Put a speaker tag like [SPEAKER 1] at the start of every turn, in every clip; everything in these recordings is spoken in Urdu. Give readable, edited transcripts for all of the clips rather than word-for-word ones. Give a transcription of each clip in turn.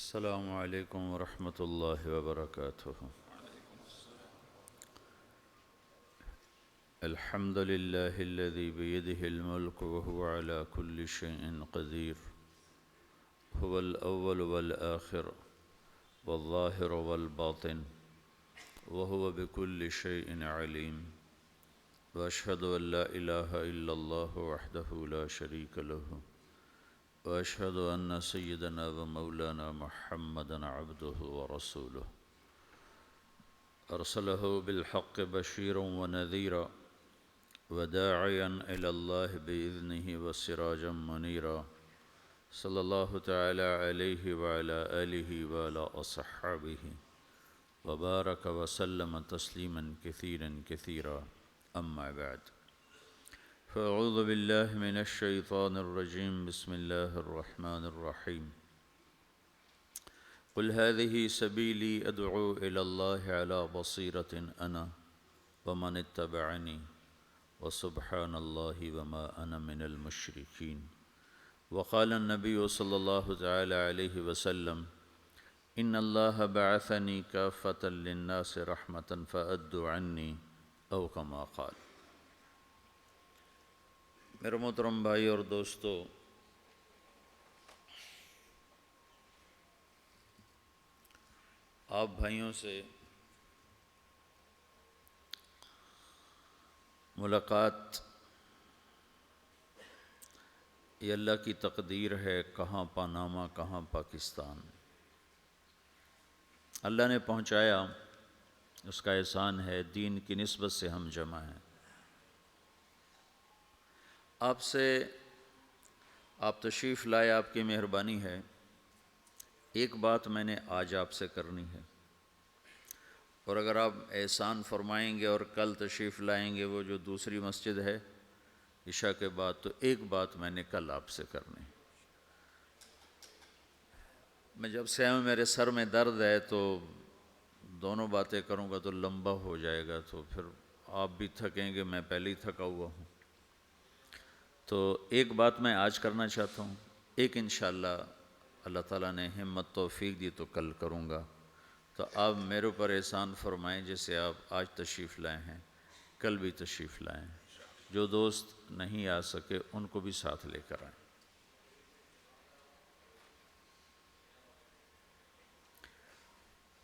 [SPEAKER 1] السلام علیکم ورحمۃ اللہ وبرکاتہ۔ الحمد للہ الذی بیدہ الملک وهو علی کل شیء قدیر، هو الاول والآخر والظاہر والباطن وهو بكل شیء علیم، واشهد ان لا الہ الا اللہ وحدہ لا شریک له، واشهد ان سیدنا ومولانا محمدا عبدہ ورسولہ، ارسلہ بالحق بشیرا ونذیرا وداعیا الی اللہ باذنہ وسراجا منیرا، صلی اللہ تعالی علیہ وعلی آلہ وعلی اصحابہ وبارک وسلم تسلیما کثیرا کثیرا، اما بعد فاعوذ باللہ من الشیطان الرجیم، بسم اللہ الرحمن الرحیم۔ قل هذه سبیلی ادعو الی اللہ علی بصیرۃ انا ومن اتبعنی وسبحان اللہ وما انا من المشرکین۔ وقال النبی صلی اللہ تعالی علیہ وسلم ان اللہ بعثنی کافۃ للناس رحمۃ فأدوا عنی او کما قال۔ میرے محترم بھائی اور دوستو، آپ بھائیوں سے ملاقات یہ اللہ کی تقدیر ہے، کہاں پاناما کہاں پاکستان، اللہ نے پہنچایا، اس کا احسان ہے، دین کی نسبت سے ہم جمع ہیں۔ آپ تشریف لائے، آپ کی مہربانی ہے۔ ایک بات میں نے آج آپ سے کرنی ہے، اور اگر آپ احسان فرمائیں گے اور کل تشریف لائیں گے وہ جو دوسری مسجد ہے عشاء کے بعد، تو ایک بات میں نے کل آپ سے کرنی ہے۔ میں جب سے آیا میرے سر میں درد ہے، تو دونوں باتیں کروں گا تو لمبا ہو جائے گا، تو پھر آپ بھی تھکیں گے، میں پہلے ہی تھکا ہوا ہوں۔ تو ایک بات میں آج کرنا چاہتا ہوں، ایک انشاءاللہ اللہ تعالیٰ نے ہمت توفیق دی تو کل کروں گا۔ تو آپ میرے اوپر احسان فرمائیں، جیسے آپ آج تشریف لائے ہیں کل بھی تشریف لائیں، جو دوست نہیں آ سکے ان کو بھی ساتھ لے کر آئیں۔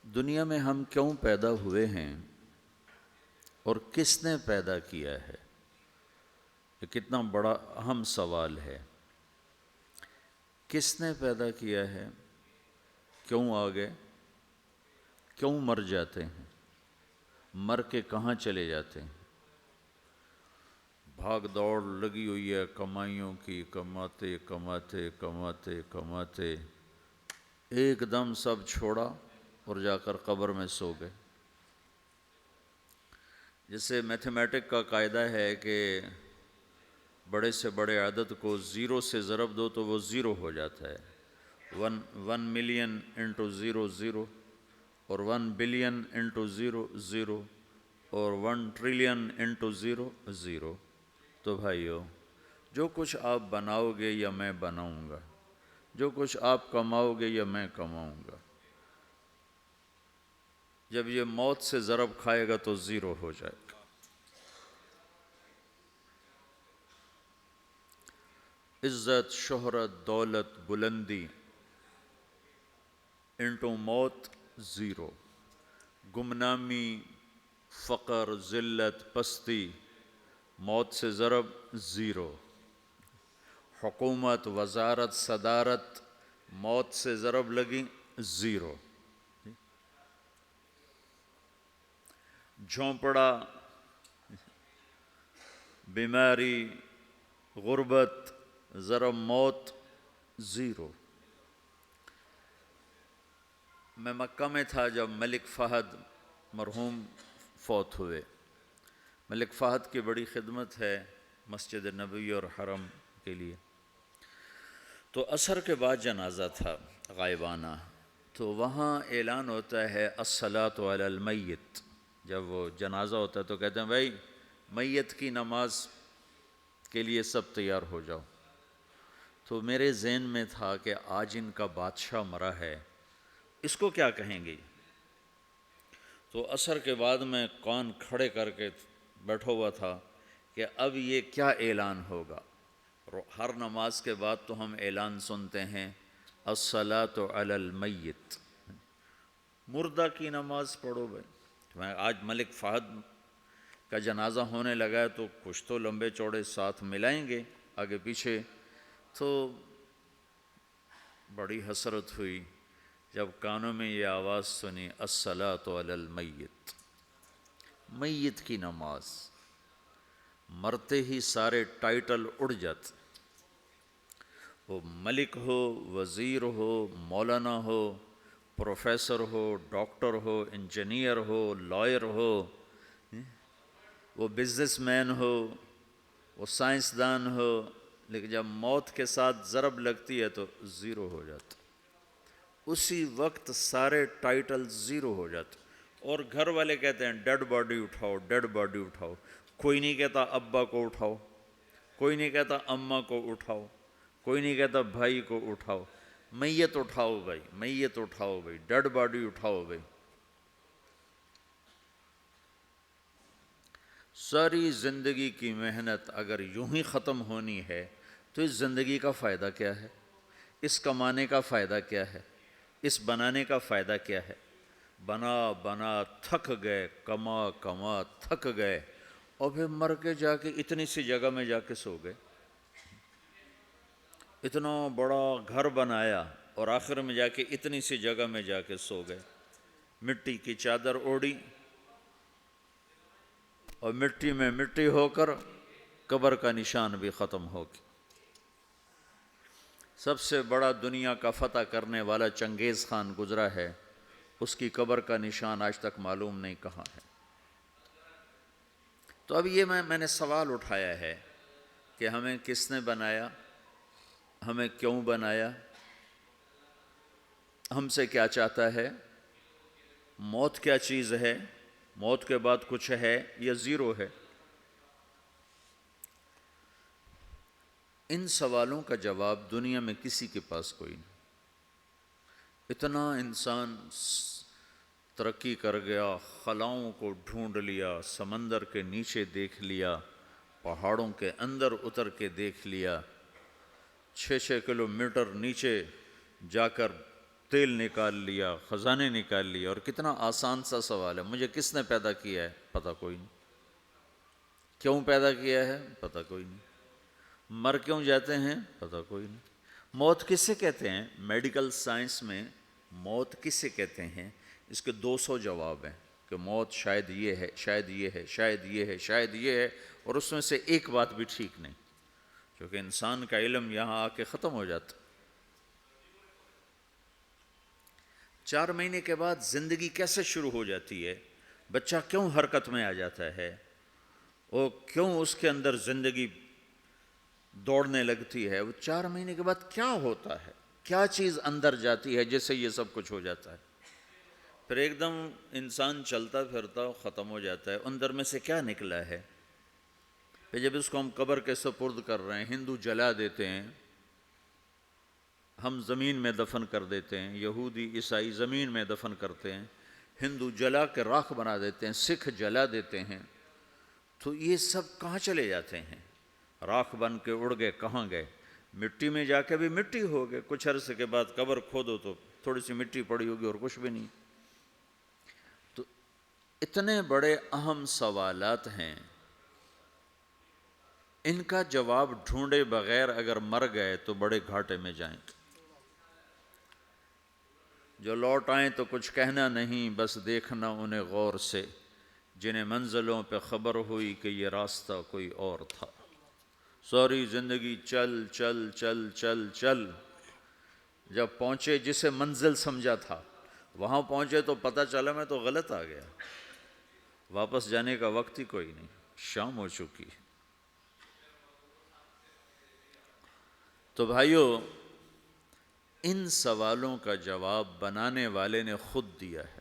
[SPEAKER 1] دنیا میں ہم کیوں پیدا ہوئے ہیں اور کس نے پیدا کیا ہے، یہ کتنا بڑا اہم سوال ہے۔ کس نے پیدا کیا ہے، کیوں آ گئے، کیوں مر جاتے ہیں، مر کے کہاں چلے جاتے ہیں۔ بھاگ دوڑ لگی ہوئی ہے کمائیوں کی، کماتے کماتے کماتے کماتے ایک دم سب چھوڑا اور جا کر قبر میں سو گئے۔ جیسے میتھمیٹک کا قاعدہ ہے کہ بڑے سے بڑے عدد کو زیرو سے ضرب دو تو وہ زیرو ہو جاتا ہے، 1 ملین انٹو زیرو زیرو، اور 1 بلین انٹو زیرو زیرو، اور 1 ٹریلین انٹو زیرو زیرو۔ تو بھائیو، جو کچھ آپ بناؤ گے یا میں بناؤں گا، جو کچھ آپ کماؤ گے یا میں کماؤں گا، جب یہ موت سے ضرب کھائے گا تو زیرو ہو جائے گا۔ عزت، شہرت، دولت، بلندی انٹو موت زیرو، گمنامی، فقر، ذلت، پستی موت سے ضرب زیرو، حکومت، وزارت، صدارت موت سے ضرب لگی زیرو، جھونپڑا، بیماری، غربت ضرب موت زیرو۔ میں مکہ میں تھا جب ملک فہد مرحوم فوت ہوئے۔ ملک فہد کی بڑی خدمت ہے مسجد نبوی اور حرم کے لیے۔ تو عصر کے بعد جنازہ تھا غائبانہ، تو وہاں اعلان ہوتا ہے الصلاۃ علی المیت۔ جب وہ جنازہ ہوتا ہے تو کہتے ہیں بھائی میت کی نماز کے لیے سب تیار ہو جاؤ۔ تو میرے ذہن میں تھا کہ آج ان کا بادشاہ مرا ہے، اس کو کیا کہیں گے؟ تو عصر کے بعد میں کان کھڑے کر کے بیٹھا ہوا تھا کہ اب یہ کیا اعلان ہوگا۔ ہر نماز کے بعد تو ہم اعلان سنتے ہیں الصلاۃ علی المیت، مردہ کی نماز پڑھو بھائی۔ میں آج ملک فہد کا جنازہ ہونے لگا ہے تو کچھ تو لمبے چوڑے ساتھ ملائیں گے آگے پیچھے، تو بڑی حسرت ہوئی جب کانوں میں یہ آواز سنی الصلاۃ علی المیت، میت کی نماز۔ مرتے ہی سارے ٹائٹل اڑ جاتے، وہ ملک ہو، وزیر ہو، مولانا ہو، پروفیسر ہو، ڈاکٹر ہو، انجینئر ہو، لائر ہو، وہ بزنس مین ہو، وہ سائنسدان ہو، لیکن جب موت کے ساتھ ضرب لگتی ہے تو زیرو ہو جاتا، اسی وقت سارے ٹائٹل زیرو ہو جاتے۔ اور گھر والے کہتے ہیں ڈیڈ باڈی اٹھاؤ، ڈیڈ باڈی اٹھاؤ، کوئی نہیں کہتا ابا کو اٹھاؤ، کوئی نہیں کہتا اماں کو اٹھاؤ، کوئی نہیں کہتا بھائی کو اٹھاؤ، میت اٹھاؤ بھائی، میت اٹھاؤ بھائی، ڈیڈ باڈی اٹھاؤ بھائی۔ ساری زندگی کی محنت اگر یوں ہی ختم ہونی ہے تو اس زندگی کا فائدہ کیا ہے؟ اس کمانے کا فائدہ کیا ہے؟ اس بنانے کا فائدہ کیا ہے؟ بنا بنا تھک گئے، کما کما تھک گئے، اور پھر مر کے جا کے اتنی سی جگہ میں جا کے سو گئے۔ اتنا بڑا گھر بنایا اور آخر میں جا کے اتنی سی جگہ میں جا کے سو گئے، مٹی کی چادر اوڑھی اور مٹی میں مٹی ہو کر قبر کا نشان بھی ختم ہو گیا۔ سب سے بڑا دنیا کا فتح کرنے والا چنگیز خان گزرا ہے، اس کی قبر کا نشان آج تک معلوم نہیں کہاں ہے۔ تو اب یہ میں نے سوال اٹھایا ہے کہ ہمیں کس نے بنایا، ہمیں کیوں بنایا، ہم سے کیا چاہتا ہے، موت کیا چیز ہے، موت کے بعد کچھ ہے یا زیرو ہے؟ ان سوالوں کا جواب دنیا میں کسی کے پاس کوئی نہیں۔ اتنا انسان ترقی کر گیا، خلاؤں کو ڈھونڈ لیا، سمندر کے نیچے دیکھ لیا، پہاڑوں کے اندر اتر کے دیکھ لیا، 6 کلومیٹر نیچے جا کر تیل نکال لیا، خزانے نکال لیا۔ اور کتنا آسان سا سوال ہے، مجھے کس نے پیدا کیا ہے؟ پتہ کوئی نہیں۔ کیوں پیدا کیا ہے؟ پتہ کوئی نہیں۔ مر کیوں جاتے ہیں؟ پتہ کوئی نہیں۔ موت کسے کہتے ہیں؟ میڈیکل سائنس میں موت کسے کہتے ہیں؟ اس کے 200 جواب ہیں کہ موت شاید یہ ہے، شاید یہ ہے، شاید یہ ہے، شاید یہ ہے، اور اس میں سے ایک بات بھی ٹھیک نہیں، کیونکہ انسان کا علم یہاں آ کے ختم ہو جاتا۔ 4 مہینے کے بعد زندگی کیسے شروع ہو جاتی ہے؟ بچہ کیوں حرکت میں آ جاتا ہے؟ وہ کیوں اس کے اندر زندگی دوڑنے لگتی ہے؟ وہ 4 مہینے کے بعد کیا ہوتا ہے؟ کیا چیز اندر جاتی ہے جس سے یہ سب کچھ ہو جاتا ہے؟ پھر ایک دم انسان چلتا پھرتا ختم ہو جاتا ہے، اندر میں سے کیا نکلا ہے؟ پھر جب اس کو ہم قبر کے سپرد کر رہے ہیں، ہندو جلا دیتے ہیں، ہم زمین میں دفن کر دیتے ہیں، یہودی عیسائی زمین میں دفن کرتے ہیں، ہندو جلا کے راکھ بنا دیتے ہیں، سکھ جلا دیتے ہیں، تو یہ سب کہاں چلے جاتے ہیں؟ راکھ بن کے اڑ گئے، کہاں گئے؟ مٹی میں جا کے بھی مٹی ہو گئے، کچھ عرصے کے بعد قبر کھودو تو تھوڑی سی مٹی پڑی ہوگی اور کچھ بھی نہیں۔ تو اتنے بڑے اہم سوالات ہیں، ان کا جواب ڈھونڈے بغیر اگر مر گئے تو بڑے گھاٹے میں جائیں گے۔ جو لوٹ آئیں تو کچھ کہنا نہیں، بس دیکھنا انہیں غور سے، جنہیں منزلوں پہ خبر ہوئی کہ یہ راستہ کوئی اور تھا۔ ساری زندگی چل چل چل چل چل، جب پہنچے جسے منزل سمجھا تھا وہاں پہنچے تو پتہ چلا میں تو غلط آ گیا، واپس جانے کا وقت ہی کوئی نہیں، شام ہو چکی۔ تو بھائیو، ان سوالوں کا جواب بنانے والے نے خود دیا ہے۔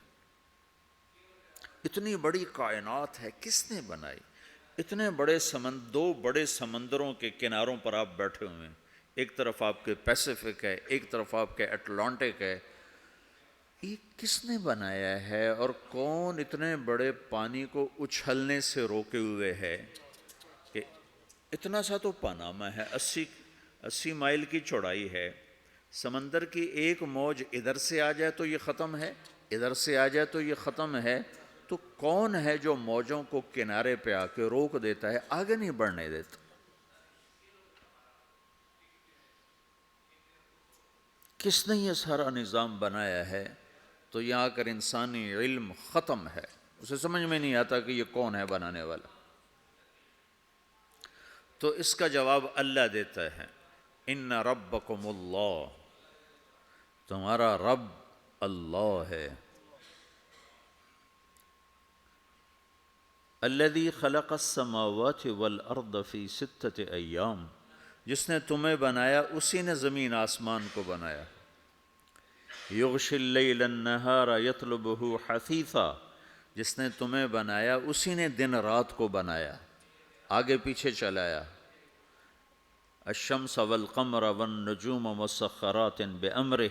[SPEAKER 1] اتنی بڑی کائنات ہے، کس نے بنائی؟ اتنے بڑے دو بڑے سمندروں کے کناروں پر آپ بیٹھے ہوئے ہیں، ایک طرف آپ کے پیسیفک ہے، ایک طرف آپ کے اٹلانٹک ہے، یہ کس نے بنایا ہے اور کون اتنے بڑے پانی کو اچھلنے سے روکے ہوئے ہے کہ اتنا سا تو پاناما ہے، 80 مائل کی چوڑائی ہے، سمندر کی ایک موج ادھر سے آ جائے تو یہ ختم ہے، ادھر سے آ جائے تو یہ ختم ہے، تو کون ہے جو موجوں کو کنارے پہ آ کے روک دیتا ہے، آگے نہیں بڑھنے دیتا؟ کس نے یہ سارا نظام بنایا ہے؟ تو یہاں کر انسانی علم ختم ہے، اسے سمجھ میں نہیں آتا کہ یہ کون ہے بنانے والا۔ تو اس کا جواب اللہ دیتا ہے، ان ربکم اللہ، تمہارا رب اللہ ہے، الذی خلق السماوات والارض فی 6 ایام، جس نے تمہیں بنایا اسی نے زمین آسمان کو بنایا، یغشی اللیل النہار یطلبہ حثیثا، جس نے تمہیں بنایا اسی نے دن رات کو بنایا، آگے پیچھے چلایا، الشمس والقمر والنجوم مسخرات بامرہ،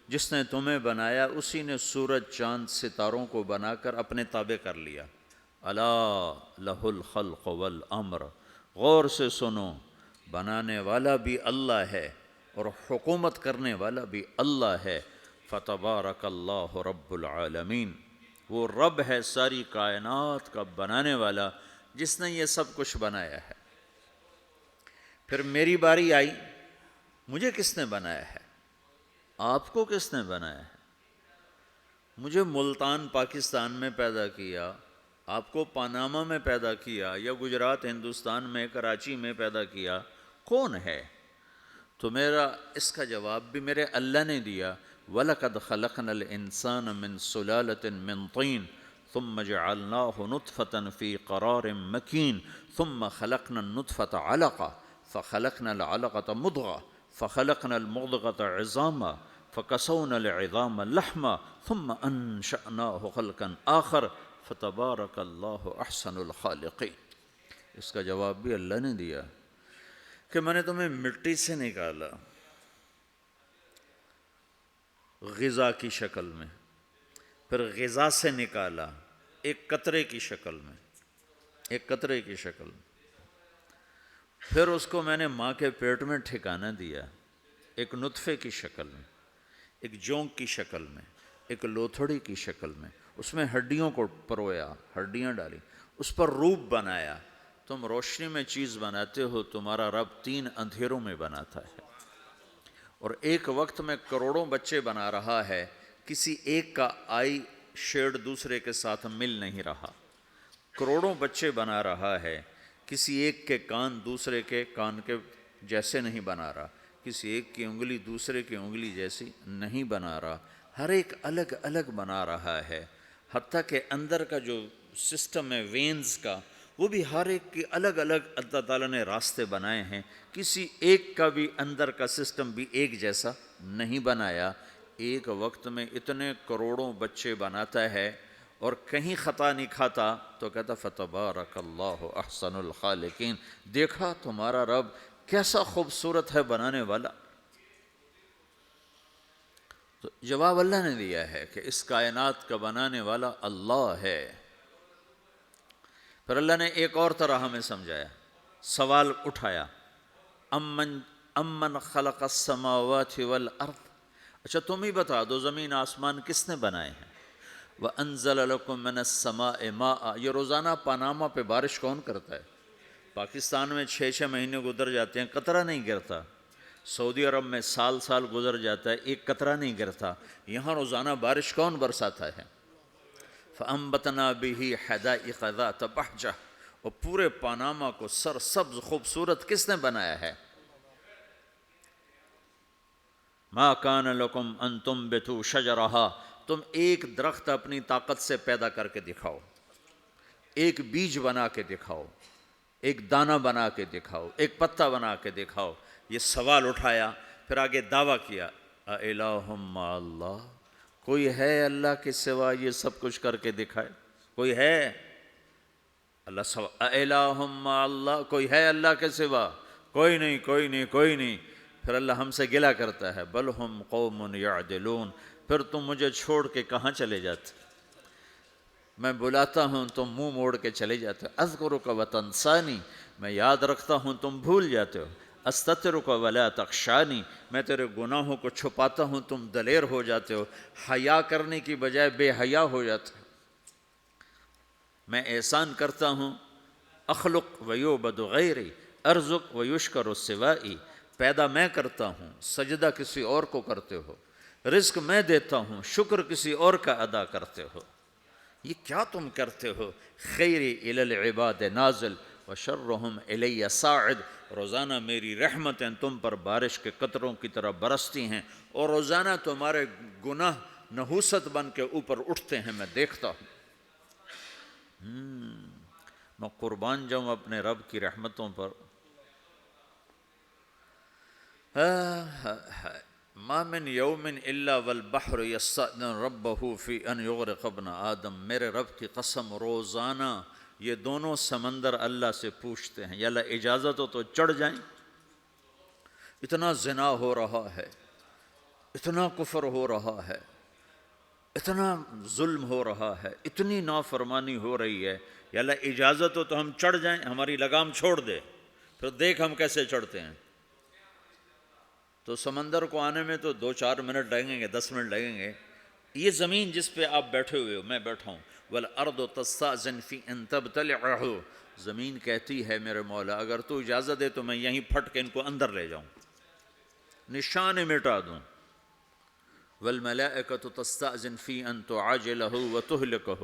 [SPEAKER 1] جس نے تمہیں بنایا اسی نے سورج چاند ستاروں کو بنا کر اپنے تابع کر لیا، الا لہ الخلق والامر، غور سے سنو، بنانے والا بھی اللہ ہے اور حکومت کرنے والا بھی اللہ ہے، فتبارک اللہ رب العالمین، وہ رب ہے ساری کائنات کا بنانے والا جس نے یہ سب کچھ بنایا ہے۔ پھر میری باری آئی، مجھے کس نے بنایا ہے؟ آپ کو کس نے بنایا ہے؟ مجھے ملتان پاکستان میں پیدا کیا، آپ کو پاناما میں پیدا کیا، یا گجرات ہندوستان میں کراچی میں پیدا کیا، کون ہے؟ تو میرا اس کا جواب بھی میرے اللہ نے دیا، وَلَقَدْ خَلَقْنَا الْإِنسَانَ مِنْ سُلَالَةٍ مِّن طِينٍ ثُمَّ جَعَلْنَاهُ نُطْفَةً فِي قَرَارٍ مَّكِينٍ ثُمَّ خَلَقْنَا النُّطْفَةَ عَلَقَةً فَخَلَقْنَا الْعَلَقَةَ مُضْغَةً فَخَلَقْنَا الْمُضْغَةَ عِظَامًا فَكَسَوْنَا الْعِظَامَ لَحْمًا ثُمَّ أَنشَأْنَاهُ خَلْقًا آخَرَ فَتَبَارَكَ اللَّهُ أَحْسَنُ الْخَالِقِينَ۔ اس کا جواب بھی اللہ نے دیا کہ میں نے تمہیں مٹی سے نکالا غذا کی شکل میں، پھر غذا سے نکالا ایک قطرے کی شکل میں، ایک قطرے کی شکل میں، پھر اس کو میں نے ماں کے پیٹ میں ٹھکانہ دیا ایک نطفے کی شکل میں، ایک جونک کی شکل میں، ایک لوتھڑی کی شکل میں، اس میں ہڈیوں کو پرویا، ہڈیاں ڈالی، اس پر روپ بنایا۔ تم روشنی میں چیز بناتے ہو، تمہارا رب 3 اندھیروں میں بناتا ہے، اور ایک وقت میں کروڑوں بچے بنا رہا ہے، کسی ایک کا آئی شیڈ دوسرے کے ساتھ مل نہیں رہا، کروڑوں بچے بنا رہا ہے، کسی ایک کے کان دوسرے کے کان کے جیسے نہیں بنا رہا، کسی ایک کی انگلی دوسرے کی انگلی جیسی نہیں بنا رہا، ہر ایک الگ الگ بنا رہا ہے، حتیٰ کہ اندر کا جو سسٹم ہے وینز کا، وہ بھی ہر ایک کی الگ الگ اللہ تعالیٰ نے راستے بنائے ہیں، کسی ایک کا بھی اندر کا سسٹم بھی ایک جیسا نہیں بنایا، ایک وقت میں اتنے کروڑوں بچے بناتا ہے اور کہیں خطا نہیں کھاتا، تو کہتا فتبارک اللہ احسن الخالقین، دیکھا تمہارا رب کیسا خوبصورت ہے بنانے والا۔ تو جواب اللہ نے دیا ہے کہ اس کائنات کا بنانے والا اللہ ہے۔ پھر اللہ نے ایک اور طرح ہمیں سمجھایا، سوال اٹھایا، امن خلق السماوات والارض، اچھا تم ہی بتا دو زمین آسمان کس نے بنائے ہیں؟ وَأَنزَلَ لَكُم مِّنَ السَّمَاءِ مَاءً، یہ روزانہ پاناما پہ بارش کون کرتا ہے؟ پاکستان میں 6 مہینے گزر جاتے ہیں، قطرہ نہیں گرتا، سعودی عرب میں سال گزر جاتا ہے، ایک قطرہ نہیں گرتا، یہاں روزانہ بارش کون برساتا ہے؟ فَأَنبَتْنَا بِهِ حَدَائِقَ ذَاتَ بَهْجَةٍ، اور پورے پاناما کو سرسبز خوبصورت کس نے بنایا ہے؟ مَا كَانَ لَكُمْ أَن تُنبِتُوا شَجَرَهَا، تم ایک درخت اپنی طاقت سے پیدا کر کے دکھاؤ، ایک بیج بنا کے دکھاؤ، ایک دانہ بنا کے دکھاؤ، ایک پتا بنا کے دکھاؤ۔ یہ سوال اٹھایا، پھر آگے دعویٰ کیا، اَإِلَٰهٌ مَّعَ اللَّهِ، کوئی ہے اللہ کے سوا یہ سب کچھ کر کے دکھائے؟ کوئی ہے؟ اللہ اِلَٰهٌ مَّعَ اللَّهِ، کوئی ہے اللہ کے سوا؟ کوئی نہیں، کوئی نہیں، کوئی نہیں۔ پھر اللہ ہم سے گلہ کرتا ہے، بل ہم قوم یعدلون، پھر تم مجھے چھوڑ کے کہاں چلے جاتے؟ میں بلاتا ہوں تم منہ موڑ کے چلے جاتے ہو۔ اذکرک وتنسانی، میں یاد رکھتا ہوں تم بھول جاتے ہو۔ استترک ولا تخشانی، میں تیرے گناہوں کو چھپاتا ہوں تم دلیر ہو جاتے ہو، حیا کرنے کی بجائے بے حیا ہو جاتے ہو۔ میں احسان کرتا ہوں، اخلق ویعبد غیری، ارزق ویشکر سوائی، پیدا میں کرتا ہوں، سجدہ کسی اور کو کرتے ہو، رزق میں دیتا ہوں، شکر کسی اور کا ادا کرتے ہو، یہ کیا تم کرتے ہو؟ خیری الی العباد نازل وشرہم الی صاعد، روزانہ میری رحمتیں تم پر بارش کے قطروں کی طرح برستی ہیں اور روزانہ تمہارے گناہ نحوست بن کے اوپر اٹھتے ہیں، میں دیکھتا ہوں۔ میں قربان جاؤں اپنے رب کی رحمتوں پر۔ ما من یوم الا والبحر یستأذن ربہ فی ان یغرق ابن آدم، میرے رب کی قسم روزانہ یہ دونوں سمندر اللہ سے پوچھتے ہیں، یا اللہ اجازت ہو تو چڑھ جائیں، اتنا زنا ہو رہا ہے، اتنا کفر ہو رہا ہے، اتنا ظلم ہو رہا ہے، اتنی نافرمانی ہو رہی ہے، یا اللہ اجازت ہو تو ہم چڑھ جائیں، ہماری لگام چھوڑ دے، پھر دیکھ ہم کیسے چڑھتے ہیں۔ تو سمندر کو آنے میں تو 2-4 منٹ لگیں گے، 10 منٹ لگیں گے۔ یہ زمین جس پہ آپ بیٹھے ہوئے ہو، میں بیٹھا ہوں، وَالْأَرْضُ تَسْتَأْذِنُ فِي أَن تَبْتَلِعَهُ، زمین کہتی ہے میرے مولا اگر تو اجازت دے تو میں یہیں پھٹ کے ان کو اندر لے جاؤں، نشان مٹا دوں۔ وَالْمَلَائِكَةُ تَسْتَأْذِنُ فِي أَن تُعَاجِلَهُ وَتُهْلِكَهُ،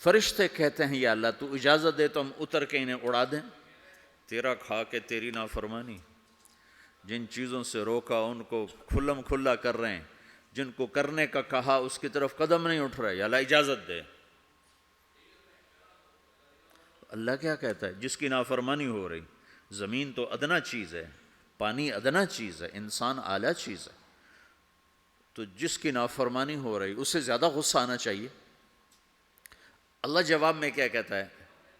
[SPEAKER 1] فرشتے کہتے ہیں یا اللہ تو اجازت دے تو ہم اتر کے انہیں اڑا دیں، تیرا کھا کے تیری نافرمانی۔ جن چیزوں سے روکا ان کو کھلم کھلا کر رہے ہیں، جن کو کرنے کا کہا اس کی طرف قدم نہیں اٹھ رہے، یا اللہ اجازت دے۔ اللہ کیا کہتا ہے؟ جس کی نافرمانی ہو رہی، زمین تو ادنا چیز ہے، پانی ادنا چیز ہے، انسان اعلیٰ چیز ہے، تو جس کی نافرمانی ہو رہی اسے زیادہ غصہ آنا چاہیے۔ اللہ جواب میں کیا کہتا ہے؟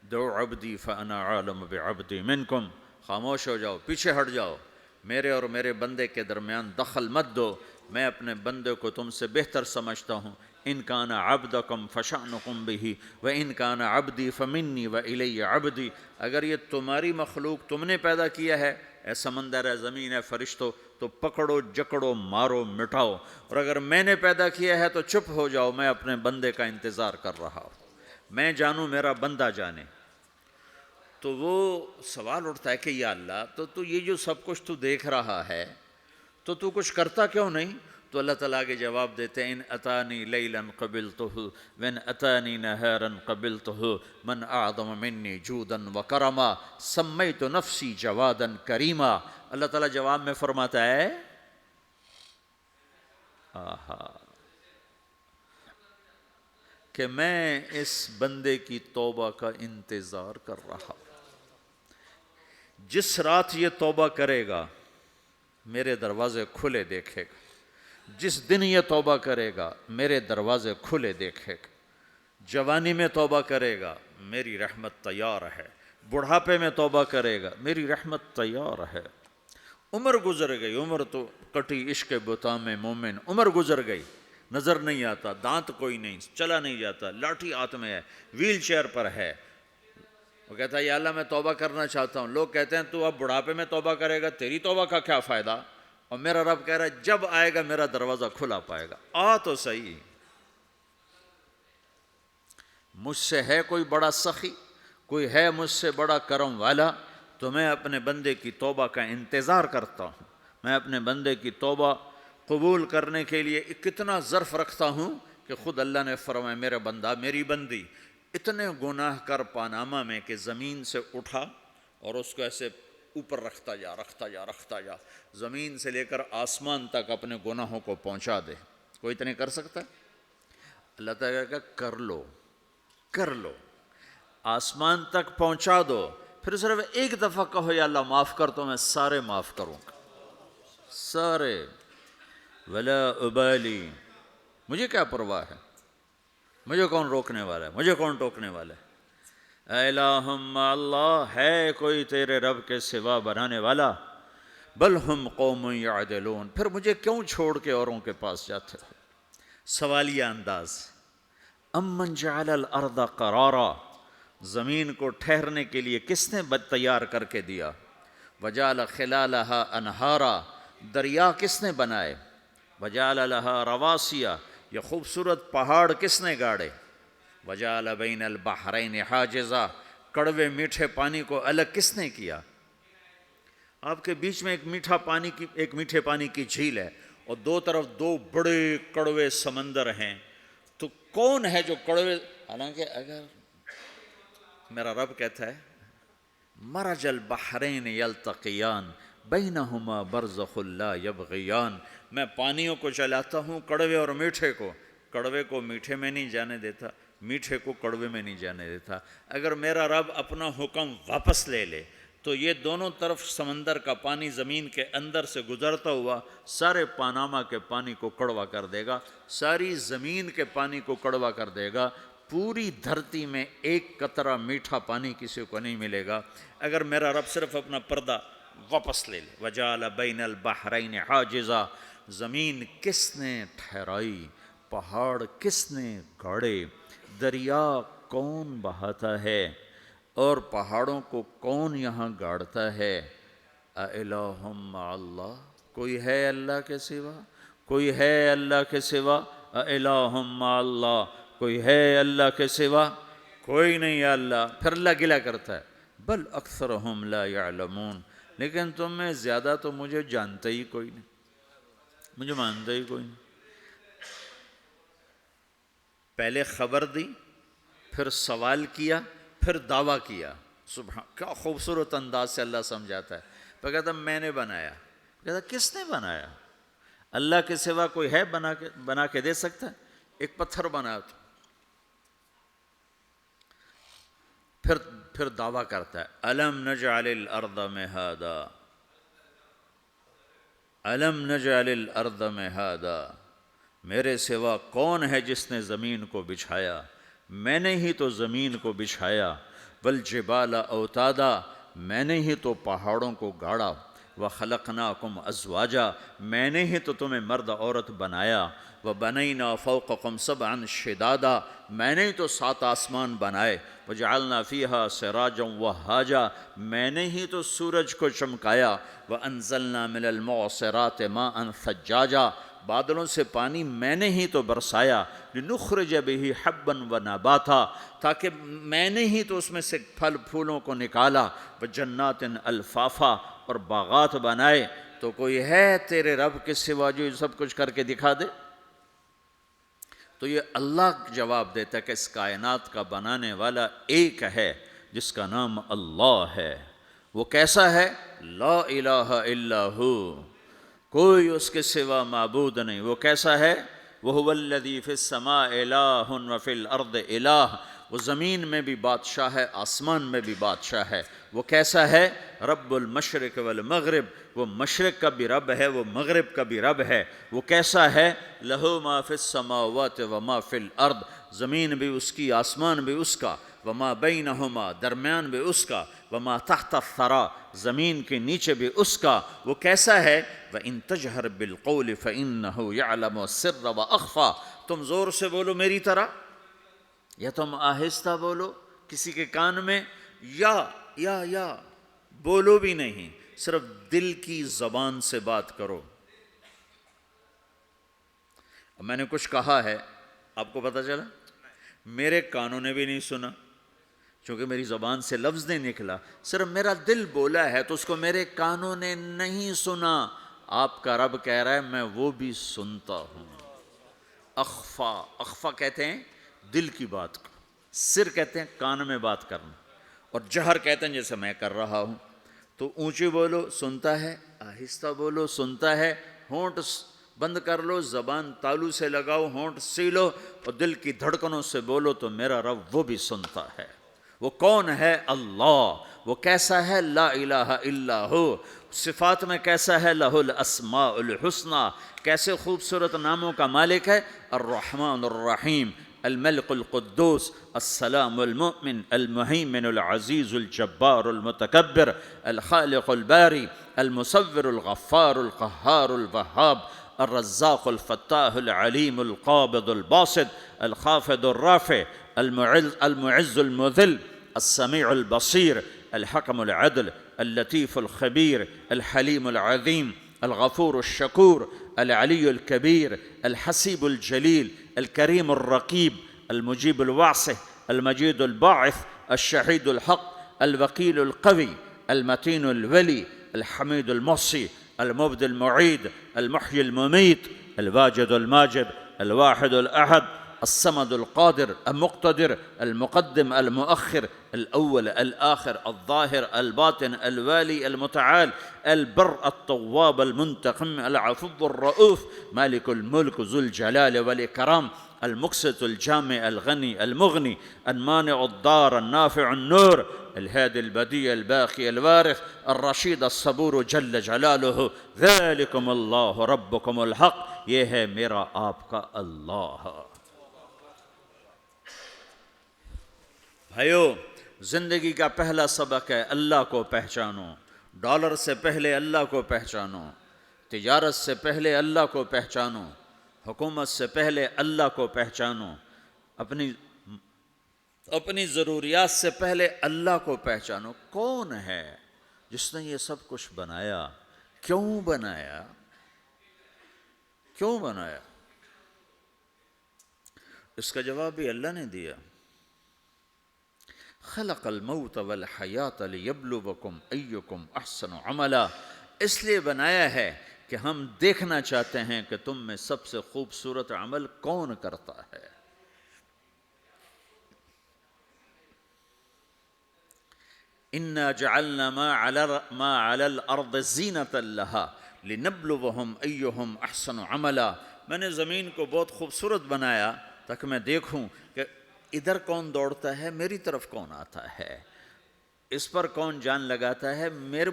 [SPEAKER 1] دعو عبدی فانا عالم بعبدی منکم، خاموش ہو جاؤ، پیچھے ہٹ جاؤ، میرے اور میرے بندے کے درمیان دخل مت دو، میں اپنے بندے کو تم سے بہتر سمجھتا ہوں۔ ان کان عبدکم فشأنکم بہ وان کان عبدی فمنی والی عبدی، اگر یہ تمہاری مخلوق تم نے پیدا کیا ہے، اے سمندر ہے، زمین ہے، فرشتوں، تو پکڑو جکڑو مارو مٹاؤ، اور اگر میں نے پیدا کیا ہے تو چپ ہو جاؤ، میں اپنے بندے کا انتظار کر رہا ہوں، میں جانوں میرا بندہ جانے۔ تو وہ سوال اٹھتا ہے کہ یا اللہ تو یہ جو سب کچھ تو دیکھ رہا ہے تو کچھ کرتا کیوں نہیں؟ تو اللہ تعالیٰ کے جواب دیتے ہیں، ان اتانی لیلا قبلتہ وان اتانی نہارا قبلتہ من اعظم منی جودا وکرما سمیت نفسی جوادا کریما۔ اللہ تعالیٰ جواب میں فرماتا ہے کہ میں اس بندے کی توبہ کا انتظار کر رہا ہوں، جس رات یہ توبہ کرے گا میرے دروازے کھلے دیکھے گا، جس دن یہ توبہ کرے گا میرے دروازے کھلے دیکھے گا، جوانی میں توبہ کرے گا میری رحمت تیار ہے، بڑھاپے میں توبہ کرے گا میری رحمت تیار ہے۔ عمر گزر گئی، عمر تو کٹی عشق بتا میں مومن، عمر گزر گئی، نظر نہیں آتا، دانت کوئی نہیں، چلا نہیں جاتا، لاٹھی ہاتھ میں ہے، ویل چیئر پر ہے، وہ کہتا ہے یا اللہ میں توبہ کرنا چاہتا ہوں۔ لوگ کہتے ہیں تو اب بڑھاپے میں توبہ کرے گا، تیری توبہ کا کیا فائدہ؟ اور میرا رب کہہ رہا ہے جب آئے گا میرا دروازہ کھلا پائے گا، آ تو صحیح۔ مجھ سے ہے کوئی بڑا سخی، کوئی ہے مجھ سے بڑا کرم والا، تو میں اپنے بندے کی توبہ کا انتظار کرتا ہوں، میں اپنے بندے کی توبہ قبول کرنے کے لیے کتنا ظرف رکھتا ہوں کہ خود اللہ نے فرمایا میرا بندہ میری بندی اتنے گناہ کر پاناما میں کہ زمین سے اٹھا اور اس کو ایسے اوپر رکھتا جا، زمین سے لے کر آسمان تک اپنے گناہوں کو پہنچا دے۔ کوئی اتنے کر سکتا ہے؟ اللہ تعالیٰ کہا کر لو، آسمان تک پہنچا دو، پھر صرف ایک دفعہ کہو یا اللہ معاف کر، تو میں سارے معاف کروں گا، سارے، ولا ابالی، مجھے کیا پرواہ ہے، مجھے کون روکنے والا ہے، مجھے کون ٹوکنے والا ہے۔ اے الہم اللہ، ہے کوئی تیرے رب کے سوا بنانے والا؟ بل ہم قوم یعدلون، پھر مجھے کیوں چھوڑ کے اوروں کے پاس جاتے ہو؟ سوالیہ انداز. امن جعل الارض قرارا، زمین کو ٹھہرنے کے لیے کس نے تیار کر کے دیا. وجعل خلالہا انہارا، دریا کس نے بنائے. وجعل لہا رواسیا، یہ خوبصورت پہاڑ کس نے گاڑے. وجعل بین البحرین حاجزا، کڑوے میٹھے پانی کو الگ کس نے کیا. آپ کے بیچ میں ایک میٹھے پانی کی جھیل ہے اور دو طرف دو بڑے کڑوے سمندر ہیں، تو کون ہے جو کڑوے. حالانکہ اگر میرا رب کہتا ہے مرج البحرین یلتقیان بینہما برزخ لا یبغیان، میں پانیوں کو چلاتا ہوں، کڑوے اور میٹھے کو. کڑوے کو میٹھے میں نہیں جانے دیتا، میٹھے کو کڑوے میں نہیں جانے دیتا. اگر میرا رب اپنا حکم واپس لے لے تو یہ دونوں طرف سمندر کا پانی زمین کے اندر سے گزرتا ہوا سارے پاناما کے پانی کو کڑوا کر دے گا، ساری زمین کے پانی کو کڑوا کر دے گا. پوری دھرتی میں ایک قطرہ میٹھا پانی کسی کو نہیں ملے گا اگر میرا رب صرف اپنا پردہ واپس لے لے. وجعل بین البحرین حاجزا، زمین کس نے ٹھہرائی، پہاڑ کس نے گاڑے، دریا کون بہاتا ہے اور پہاڑوں کو کون یہاں گاڑتا ہے. اِلٰہٌ مع اللہ، کوئی ہے اللہ کے سوا، کوئی ہے اللہ کے سوا. اِلٰہٌ مع اللہ، کوئی ہے اللہ کے سوا، کوئی نہیں ہے اللہ. پھر اللہ گلہ کرتا ہے بل اکثرہم لا یعلمون، لیکن تم میں زیادہ تو مجھے جانتا ہی کوئی نہیں، مجھے مانتا ہی کوئی نہیں. پہلے خبر دی، پھر سوال کیا، پھر دعویٰ کیا. سبحان، کیا خوبصورت انداز سے اللہ سمجھاتا ہے. پھر کہتا میں نے بنایا. کہتا کس نے بنایا؟ اللہ کے سوا کوئی ہے بنا کے دے سکتا ہے؟ ایک پتھر بنا تو. پھر دعویٰ کرتا ہے الم نجعل الارض مہادا، الم نجعل الارض مہادا، میرے سوا کون ہے جس نے زمین کو بچھایا، میں نے ہی تو زمین کو بچھایا. والجبال اوتادا، میں نے ہی تو پہاڑوں کو گاڑا. وخلقناکم ازواجا، میں نے ہی تو تمہیں مرد عورت بنایا. وبنینا فوقکم سبعا شدادا، میں نے ہی تو 7 آسمان بنائے. وجعلنا فیہا سراجا وہاجا، میں نے ہی تو سورج کو چمکایا. وانزلنا من المعصرات ماء ثجاجا، بادلوں سے پانی میں نے ہی تو برسایا. لنخرج به حبا ونباتا، تاکہ میں نے ہی تو اس میں سے پھل پھولوں کو نکالا. وجنات الفافا، اور باغات بنائے. تو کوئی ہے تیرے رب کے سوا جو یہ سب کچھ کر کے دکھا دے؟ تو یہ اللہ جواب دیتا ہے کہ اس کائنات کا بنانے والا ایک ہے جس کا نام اللہ ہے. وہ کیسا ہے؟ لا الہ الا ہو، کوئی اس کے سوا معبود نہیں. وہ کیسا ہے؟ وَهُوَ الَّذِي فِي السَّمَاءِ إِلَٰهٌ وَفِي الْأَرْضِ إِلَٰهٌ، وہ زمین میں بھی بادشاہ ہے، آسمان میں بھی بادشاہ ہے. وہ کیسا ہے؟ رب المشرق والمغرب، وہ مشرق کا بھی رب ہے، وہ مغرب کا بھی رب ہے. وہ کیسا ہے؟ لَهُ مَا فِي السَّمَاوَاتِ وَمَا فِي الْأَرْضِ، زمین بھی اس کی، آسمان بھی اس کا. وَمَا بَيْنَهُمَا، درمیان بھی اس کا. وَمَا تَحْتَ الثَّرَىٰ، زمین کے نیچے بھی اس کا. وہ کیسا ہے؟ وَإِن تَجْهَرْ بِالْقَوْلِ فَإِنَّهُ يَعْلَمُ السِّرَّ وَأَخْفَىٰ، تم زور سے بولو میری طرح، یا تم آہستہ بولو کسی کے کان میں، یا بولو بھی نہیں، صرف دل کی زبان سے بات کرو. اب میں نے کچھ کہا ہے، آپ کو پتہ چلا؟ میرے کانوں نے بھی نہیں سنا چونکہ میری زبان سے لفظ نہیں نکلا، صرف میرا دل بولا ہے تو اس کو میرے کانوں نے نہیں سنا. آپ کا رب کہہ رہا ہے میں وہ بھی سنتا ہوں. اخفا کہتے ہیں دل کی بات کو، سر کہتے ہیں کان میں بات کرنا، اور جہر کہتے ہیں جیسے میں کر رہا ہوں. تو اونچی بولو سنتا ہے، آہستہ بولو سنتا ہے. ہونٹ بند کر لو، زبان تالو سے لگاؤ، ہونٹ سیلو اور دل کی دھڑکنوں سے بولو تو میرا رب وہ بھی سنتا ہے. وہ کون ہے؟ اللہ. وہ کیسا ہے؟ لا الہ الا ہو. صفات میں کیسا ہے؟ لہ الاسماء الحسنی، کیسے خوبصورت ناموں کا مالک ہے. الرحمن الرحیم، الملک القدوس، السلام المؤمن، المہیمن العزیز الجبار المتکبر، الخالق الباری، المصور الغفار القہار الوہاب، الرزاق الفتاح العليم القابض الباسط الخافض الرافع المعز المذل السميع البصير الحكم العدل اللطيف الخبير الحليم العظيم الغفور الشكور العلي الكبير الحسيب الجليل الكريم الرقيب المجيب الواسع المجيد الباعث الشهيد الحق الوكيل القوي المتين الولي الحميد المحصي المبدي المعيد المحيي المميت الواجد الماجد الواحد الأحد الصمد القادر المقتدر المقدم المؤخر الأول الآخر الظاهر الباطن الوالي المتعال البر التواب المنتقم العفو الرؤوف مالك الملك ذو الجلال والإكرام المقسط الجامع الغني المغني المانع الضار النافع النور الهادي البديع الباقي الوارث الرشيد الصبور جل جلالہ ذالکم اللہ ربکم الحق، یہ ہے میرا آپ کا اللہ۔ بھائیو، زندگی کا پہلا سبق ہے اللہ کو پہچانو۔ ڈالر سے پہلے اللہ کو پہچانو، تجارت سے پہلے اللہ کو پہچانو، حکومت سے پہلے اللہ کو پہچانو، اپنی ضروریات سے پہلے اللہ کو پہچانو۔ کون ہے جس نے یہ سب کچھ بنایا؟ کیوں بنایا؟ کیوں بنایا؟ اس کا جواب بھی اللہ نے دیا۔ خلق الموت والحیات لیبلوکم ایکم احسن عملا، اس لیے بنایا ہے کہ ہم دیکھنا چاہتے ہیں کہ تم میں سب سے خوبصورت عمل کون کرتا ہے۔ اِنَّا جَعَلْنَا مَا عَلَى الْأَرْضِ زِينَةً لَهَا لِنَبْلُوَهُمْ أَيُّهُمْ أَحْسَنُ عَمَلًا، میں نے زمین کو بہت خوبصورت بنایا تاکہ میں دیکھوں کہ ادھر کون دوڑتا ہے، میری طرف کون آتا ہے، اس پر کون جان لگاتا ہے،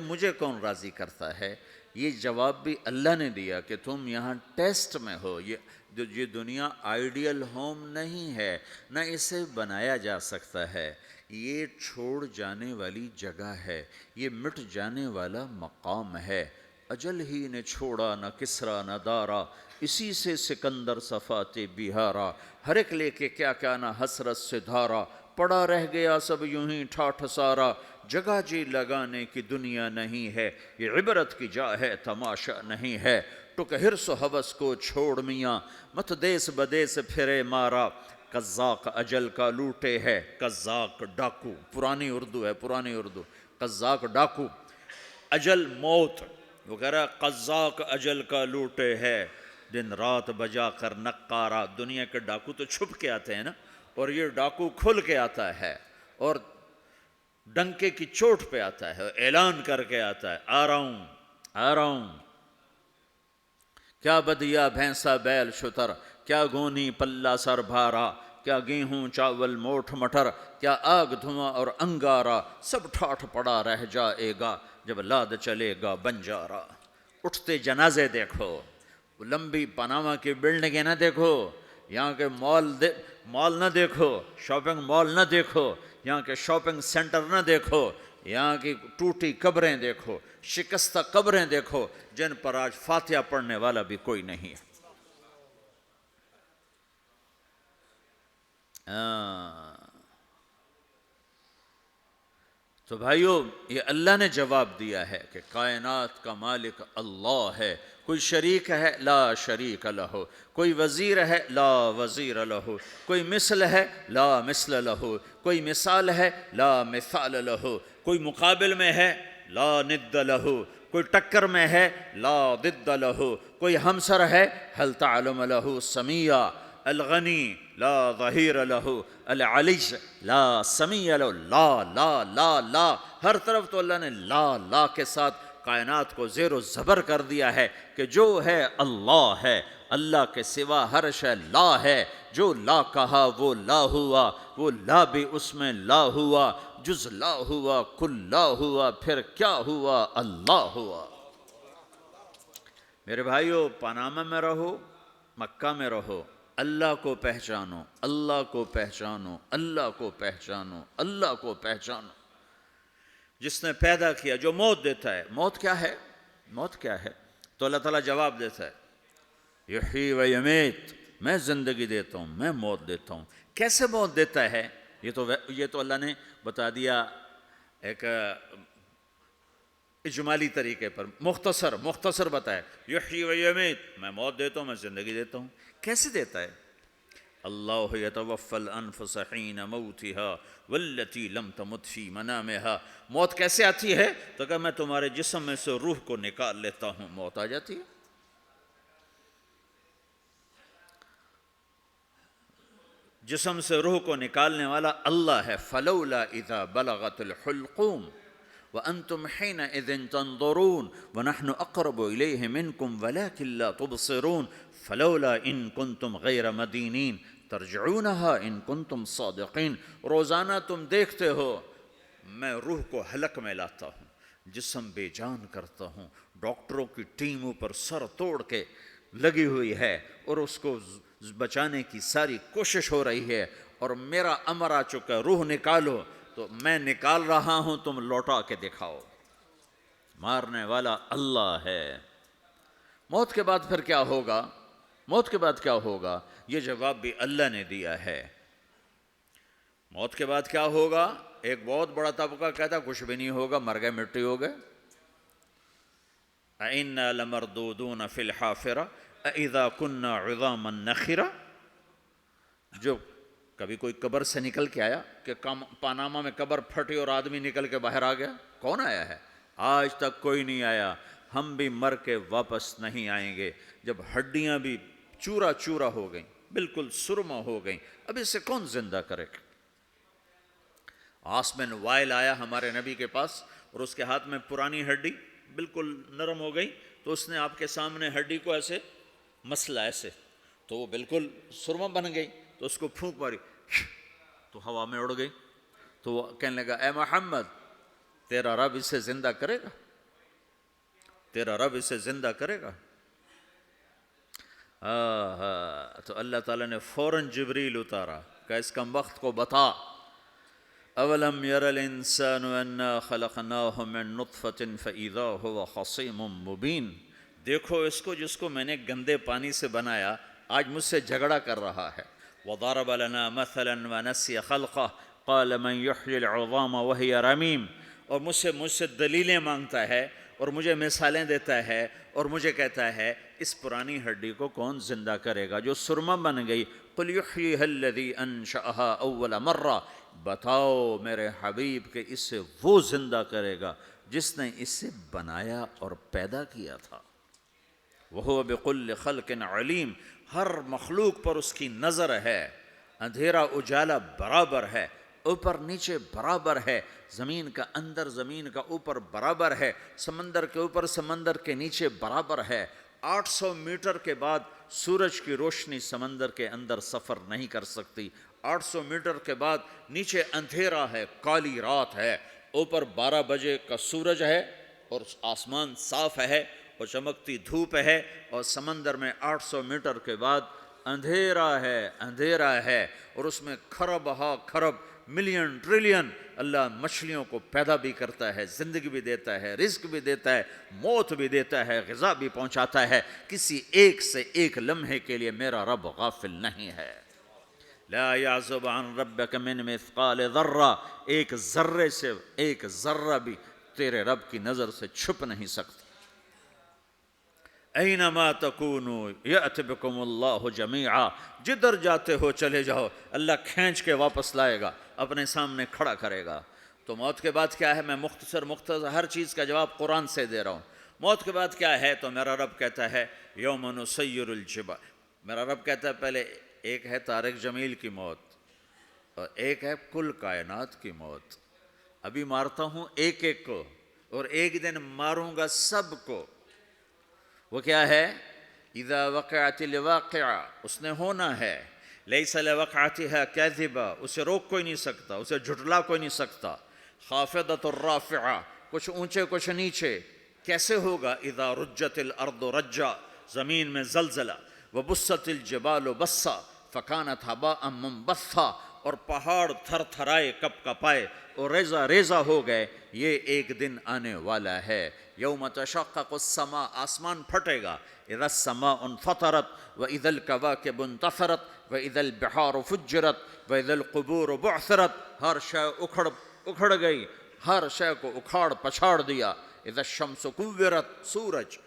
[SPEAKER 1] مجھے کون راضی کرتا ہے۔ یہ جواب بھی اللہ نے دیا کہ تم یہاں ٹیسٹ میں ہو۔ یہ دنیا آئیڈیل ہوم نہیں ہے، نہ اسے بنایا جا سکتا ہے۔ یہ چھوڑ جانے والی جگہ ہے، یہ مٹ جانے والا مقام ہے۔ اجل ہی نے چھوڑا نہ کسرا نہ دارا، اسی سے سکندر صفات بہارا، ہر ایک لے کے کیا کیا نہ حسرت سے دھارا، پڑا رہ گیا سب یوں ہی ٹھاٹھ سارا، جگہ جی لگانے کی دنیا نہیں ہے، یہ عبرت کی جا ہے تماشا نہیں ہے۔ ٹک حرص و حوث کو چھوڑ میاں، مت دیس بدیس پھرے مارا، قزاق اجل کا لوٹے ہے، قزاق ڈاکو، پرانی اردو ہے، پرانی اردو، قزاق ڈاکو، اجل موت، وہ کہہ رہا قزاق اجل کا لوٹے ہے، دن رات بجا کر نقارہ۔ دنیا کے ڈاکو تو چھپ کے آتے ہیں نا، اور یہ ڈاکو کھل کے آتا ہے اور ڈنکے کی چوٹ پہ آتا ہے، اعلان کر کے آتا ہے، آ رہا ہوں آ رہا ہوں۔ کیا بدیا بھینسا بیل شتر، کیا گونی پلہ سر بھارا، کیا گیہوں چاول موٹھ مٹر، کیا آگ دھواں اور انگارا، سب ٹھاٹھ پڑا رہ جائے گا جب لاد چلے گا بنجارا۔ اٹھتے جنازے دیکھو، لمبی پاناما کی بلڈنگیں نہ دیکھو، یہاں کے مال نہ دیکھو، شاپنگ مال نہ دیکھو، یہاں کے شاپنگ سینٹر نہ دیکھو، یہاں کی ٹوٹی قبریں دیکھو، شکستہ قبریں دیکھو جن پر آج فاتحہ پڑھنے والا بھی کوئی نہیں ہے۔ تو بھائیو، یہ اللہ نے جواب دیا ہے کہ کائنات کا مالک اللہ ہے، کوئی شریک ہے لا شریک لہ، کوئی وزیر ہے لا وزیر لہ، کوئی مثل ہے لا مثل لہ، کوئی مثال ہے لا مثال لہ، کوئی مقابل میں ہے لا ند لہ، کوئی ٹکر میں ہے لا ضد لہ، کوئی ہمسر ہے هل تعلم لہ سمیہ، الغنی لا ظہیر لہ، العلی لا سمیع لہ، لا لا لا لا، ہر طرف تو اللہ نے لا لا کے ساتھ کائنات کو زیر و زبر کر دیا ہے کہ جو ہے اللہ ہے، اللہ کے سوا ہر شے لا ہے۔ جو لا کہا وہ لا ہوا، وہ لا بھی اس میں لا ہوا، جز لا ہوا کل لا ہوا، پھر کیا ہوا؟ اللہ ہوا۔ میرے بھائیو، پاناما میں رہو، مکہ میں رہو، اللہ کو پہچانو، اللہ کو پہچانو، اللہ کو پہچانو، اللہ کو پہچانو۔ جس نے پیدا کیا، جو موت دیتا ہے۔ موت کیا ہے؟ موت کیا ہے؟ تو اللہ تعالیٰ جواب دیتا ہے، یحیی و یمیت، میں زندگی دیتا ہوں، میں موت دیتا ہوں۔ کیسے موت دیتا ہے؟ یہ تو اللہ نے بتا دیا ایک اجمالی طریقے پر، مختصر بتایا، یحیی و یمیت، میں موت دیتا ہوں، میں زندگی دیتا ہوں۔ کیسے دیتا ہے؟ اللہ یتوفی الانفس حین موتها والتی لم تمت فی منامها۔ موت کیسے آتی ہے؟ تو کہ میں تمہارے جسم میں سے روح کو نکال لیتا ہوں، موت آ جاتی ہے۔ جسم سے روح کو نکالنے والا اللہ ہے۔ فلولا اذا بلغت الحلقوم وانتم حينئذ تنظرون ونحن اقرب اليه منكم ولكن لا تبصرون فلولا ان كنتم غير مدينين ترجعونها ان كنتم صادقين۔ روزانہ تم دیکھتے ہو میں روح کو حلق میں لاتا ہوں، جسم بے جان کرتا ہوں، ڈاکٹروں کی ٹیم اوپر سر توڑ کے لگی ہوئی ہے اور اس کو بچانے کی ساری کوشش ہو رہی ہے، اور میرا امر آ چکا، روح نکالو، تو میں نکال رہا ہوں، تم لوٹا کے دکھاؤ۔ مارنے والا اللہ ہے۔ موت کے بعد پھر کیا ہوگا؟ موت کے بعد کیا ہوگا؟ یہ جواب بھی اللہ نے دیا ہے۔ موت کے بعد کیا ہوگا؟ ایک بہت بڑا طبقہ کہتا کچھ بھی نہیں ہوگا، مر گئے، مٹی ہو گئے۔ اَإِنَّا لَمَرْدُودُونَ فِي الْحَافِرَةِ اَإِذَا كُنَّا عِظَامًا نَخِرَةً۔ جو کبھی کوئی قبر سے نکل کے آیا کہ پاناما میں قبر پھٹی اور آدمی نکل کے باہر آ گیا؟ کون آیا ہے؟ آج تک کوئی نہیں آیا۔ ہم بھی مر کے واپس نہیں آئیں گے۔ جب ہڈیاں بھی چورا چورا ہو گئیں، بالکل سرما ہو گئیں، اب اسے کون زندہ کرے گا؟ عاص بن وائل آیا ہمارے نبی کے پاس اور اس کے ہاتھ میں پرانی ہڈی بالکل نرم ہو گئی، تو اس نے آپ کے سامنے ہڈی کو ایسے مسلا، ایسے، تو وہ بالکل سرما بن گئی، تو اس کو پھونک ماری تو ہوا میں اڑ گئی۔ تو وہ کہنے لگا اے محمد، تیرا رب اسے زندہ کرے گا؟ تیرا رب اسے زندہ کرے گا؟ تو اللہ تعالیٰ نے فوراً جبریل اتارا کہ اس کم وقت کو بتا، اولم یر الانسان انا خلقناہ من نطفۃ فاذا هو خصیم مبین۔ دیکھو اس کو جس کو میں نے گندے پانی سے بنایا، آج مجھ سے جھگڑا کر رہا ہے۔ وضرب لنا مثلا ونسی خلقہ قال من یحیی العظام وہی رمیم۔ اور مجھ سے دلیلیں مانگتا ہے اور مجھے مثالیں دیتا ہے اور مجھے کہتا ہے اس پرانی ہڈی کو کون زندہ کرے گا جو سرما بن گئی؟ قل یحییھا الذی انشأھا اول مرہ۔ بتاؤ میرے حبیب کہ اسے وہ زندہ کرے گا جس نے اسے بنایا اور پیدا کیا تھا۔ وہو بکل خلق علیم۔ ہر مخلوق پر اس کی نظر ہے، اندھیرا اجالا برابر ہے، اوپر نیچے برابر ہے، زمین کا اندر زمین کا اوپر برابر ہے، سمندر کے اوپر سمندر کے نیچے برابر ہے۔ 800 میٹر کے بعد سورج کی روشنی سمندر کے اندر سفر نہیں کر سکتی۔ 800 میٹر کے بعد نیچے اندھیرا ہے، کالی رات ہے، اوپر 12 بجے کا سورج ہے اور آسمان صاف ہے اور چمکتی دھوپ ہے، اور سمندر میں 800 میٹر کے بعد اندھیرا ہے اور اس میں کھرب ہا کھرب ملین ٹریلین اللہ مچھلیوں کو پیدا بھی کرتا ہے، زندگی بھی دیتا ہے، رزق بھی دیتا ہے، موت بھی دیتا ہے، غذا بھی پہنچاتا ہے۔ کسی ایک سے ایک لمحے کے لیے میرا رب غافل نہیں ہے۔ لا یعزب عن ربک من مثقال ذرہ۔ ایک ذرے سے ایک ذرہ بھی تیرے رب کی نظر سے چھپ نہیں سکتا۔ اینما تکونوا یأت بکم اللہ جمیعا۔ جدھر جاتے ہو چلے جاؤ، اللہ کھینچ کے واپس لائے گا، اپنے سامنے کھڑا کرے گا۔ تو موت کے بعد کیا ہے؟ میں مختصر ہر چیز کا جواب قرآن سے دے رہا ہوں۔ موت کے بعد کیا ہے؟ تو میرا رب کہتا ہے یوم نسیر الجبال۔ میرا رب کہتا ہے پہلے ایک ہے طارق جمیل کی موت اور ایک ہے کل کائنات کی موت۔ ابھی مارتا ہوں ایک ایک کو اور ایک دن ماروں گا سب کو۔ وہ کیا ہے؟ اذا وقعت الواقعہ، اس نے ہونا ہے۔ لیس لوقعتها کاذبہ، اسے روک کوئی نہیں سکتا، اسے جھٹلا کوئی نہیں سکتا۔ خافضۃ الرافعہ، کچھ اونچے کچھ نیچے۔ کیسے ہوگا؟ اذا رجت الارض رجا، زمین میں زلزلہ۔ وبست الجبال بسا فکانت ہباء منبثا، اور پہاڑ تھر تھرائے کپ کپائے اور ریزہ ریزہ ہو گئے۔ یہ ایک دن آنے والا ہے، یوم تشقق السماء، آسمان پھٹے گا، اذا السماء انفطرت واذا الكواكب انتثرت واذا البحار فجرت واذا القبور بعثرت، ہر شے اکھڑ گئی، ہر شے کو اکھاڑ پچھاڑ دیا، اذا الشمس کورت، سورج،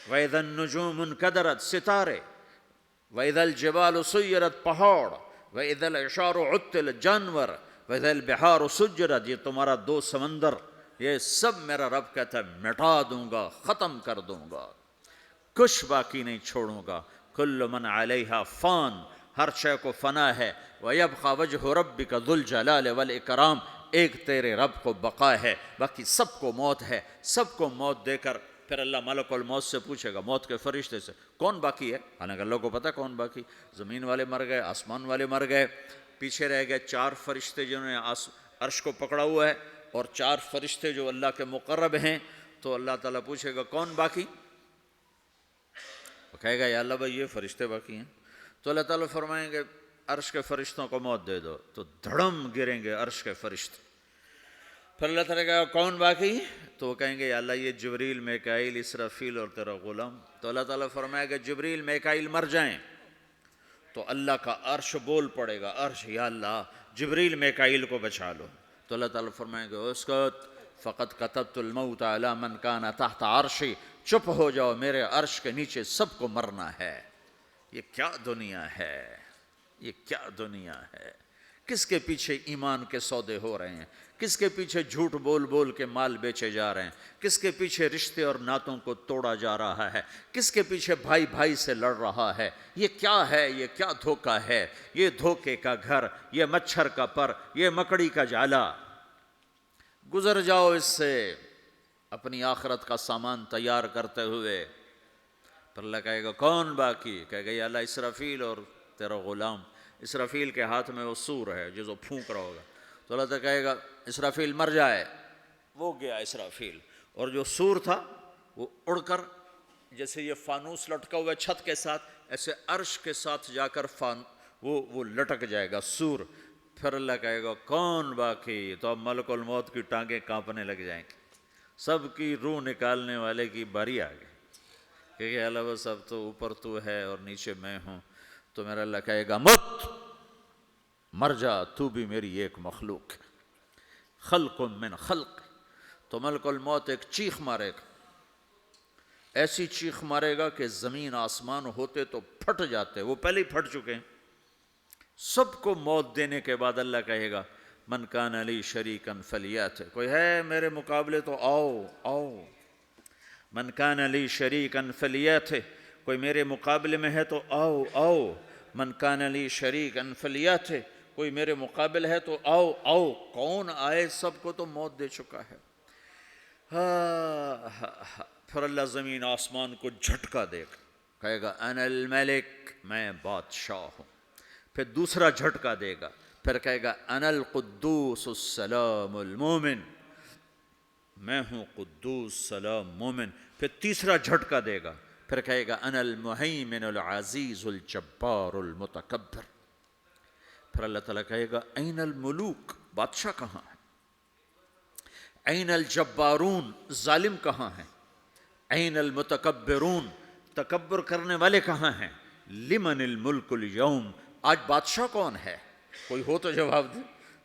[SPEAKER 1] واذا النجوم انکدرت، ستارے، واذا الجبال سیرت، پہاڑ، واذا العشار عطلت، جانور، واذا البحار سجرت، یہ تمہارا دو سمندر، یہ سب میرا رب کہتا ہے مٹا دوں گا، ختم کر دوں گا، کچھ باقی نہیں چھوڑوں گا، کل من علیہا فان، ہر شے کو فنا ہے، وَيَبْقَى وَجْهُ رَبِّكَ ذُو الْجَلَالِ وَالْإِكْرَامِ، ایک تیرے رب کو بقا ہے، باقی سب کو موت ہے، سب کو موت دے کر پھر اللہ ملک الموت سے پوچھے گا، موت کے فرشتے سے، کون باقی ہے؟ حالانکہ اللہ کو پتہ کون باقی، زمین والے مر گئے، آسمان والے مر گئے، پیچھے رہ گئے 4 فرشتے جنہوں نے عرش کو پکڑا ہوا ہے، اور 4 فرشتے جو اللہ کے مقرب ہیں، تو اللہ تعالیٰ پوچھے گا کون باقی؟ وہ کہے گا یا اللہ بھائی یہ فرشتے باقی ہیں، تو اللہ تعالیٰ فرمائیں گے عرش کے فرشتوں کو موت دے دو، تو دھڑم گریں گے عرش کے فرشتے، پھر اللہ تعالیٰ کہا کون باقی؟ تو وہ کہیں گے یا اللہ یہ جبریل، میکائیل، اسرافیل اور تیرا غلام، تو اللہ تعالیٰ فرمائے گا جبریل میکائیل مر جائیں، تو اللہ کا عرش بول پڑے گا، عرش یا اللہ جبریل میکائیل کو بچا لو، تو اللہ تعالیٰ فرمائیں گے اسکت فقط کتبت الموت علی من کان تحت عرشی، چپ ہو جاؤ، میرے عرش کے نیچے سب کو مرنا ہے۔ یہ کیا دنیا ہے، یہ کیا دنیا ہے، کس کے پیچھے ایمان کے سودے ہو رہے ہیں، کس کے پیچھے جھوٹ بول بول کے مال بیچے جا رہے ہیں، کس کے پیچھے رشتے اور ناتوں کو توڑا جا رہا ہے، کس کے پیچھے بھائی بھائی سے لڑ رہا ہے، یہ کیا ہے، یہ کیا دھوکہ ہے، یہ دھوکے کا گھر، یہ مچھر کا پر، یہ مکڑی کا جالا، گزر جاؤ اس سے اپنی آخرت کا سامان تیار کرتے ہوئے۔ پھر اللہ کہے گا کون باقی؟ کہے گا یا اللہ اسرافیل اور تیرا غلام، اسرافیل کے ہاتھ میں وہ سور ہے جو پھونک رہا ہوگا، تو اللہ تعالیٰ کہے گا اسرافیل مر جائے، وہ گیا اسرافیل، اور جو سور تھا وہ اڑ کر جیسے یہ فانوس لٹکا ہوا ہے چھت کے ساتھ، ایسے عرش کے ساتھ جا کر وہ لٹک جائے گا سور، پھر اللہ کہے گا کون باقی؟ تو اب ملک الموت کی ٹانگیں کانپنے لگ جائیں گی، سب کی روح نکالنے والے کی باری آ گئی، کہ اللہ بس اب تو اوپر تو ہے اور نیچے میں ہوں، تو میرا اللہ کہے گا مت، مر جا، تو بھی میری ایک مخلوق ہے، خلق من خلق، تو ملک الموت ایک چیخ مارے گا، ایسی چیخ مارے گا کہ زمین آسمان ہوتے تو پھٹ جاتے، وہ پہلے ہی پھٹ چکے ہیں، سب کو موت دینے کے بعد اللہ کہے گا من کان لی شریکا فلیات، کوئی ہے میرے مقابلے تو آؤ آؤ، من کان لی شریکا فلیات، کوئی میرے مقابلے میں ہے تو آؤ آؤ، من کان لی شریکا فلیات، کوئی میرے مقابل ہے تو آؤ آؤ، کون آئے؟ سب کو تو موت دے چکا ہے۔ پھر اللہ زمین آسمان کو جھٹکا دے گا، کہے گا انا الملک، میں بادشاہ ہوں، پھر دوسرا جھٹکا دے گا، پھر کہے گا انا القدوس السلام المومن، میں ہوں قدوس سلام مومن، پھر تیسرا جھٹکا دے گا، پھر کہے گا انا المہیمن العزیز الجبار المتکبر، پھر اللہ تعالیٰ کہے گا این الملوک، بادشاہ کہاں ہے؟ این الجبارون، ظالم کہاں ہیں؟ این المتکبرون، تکبر کرنے والے کہاں ہیں؟ لمن الملک اليوم، آج بادشاہ کون ہے؟ کوئی ہو تو جواب دے۔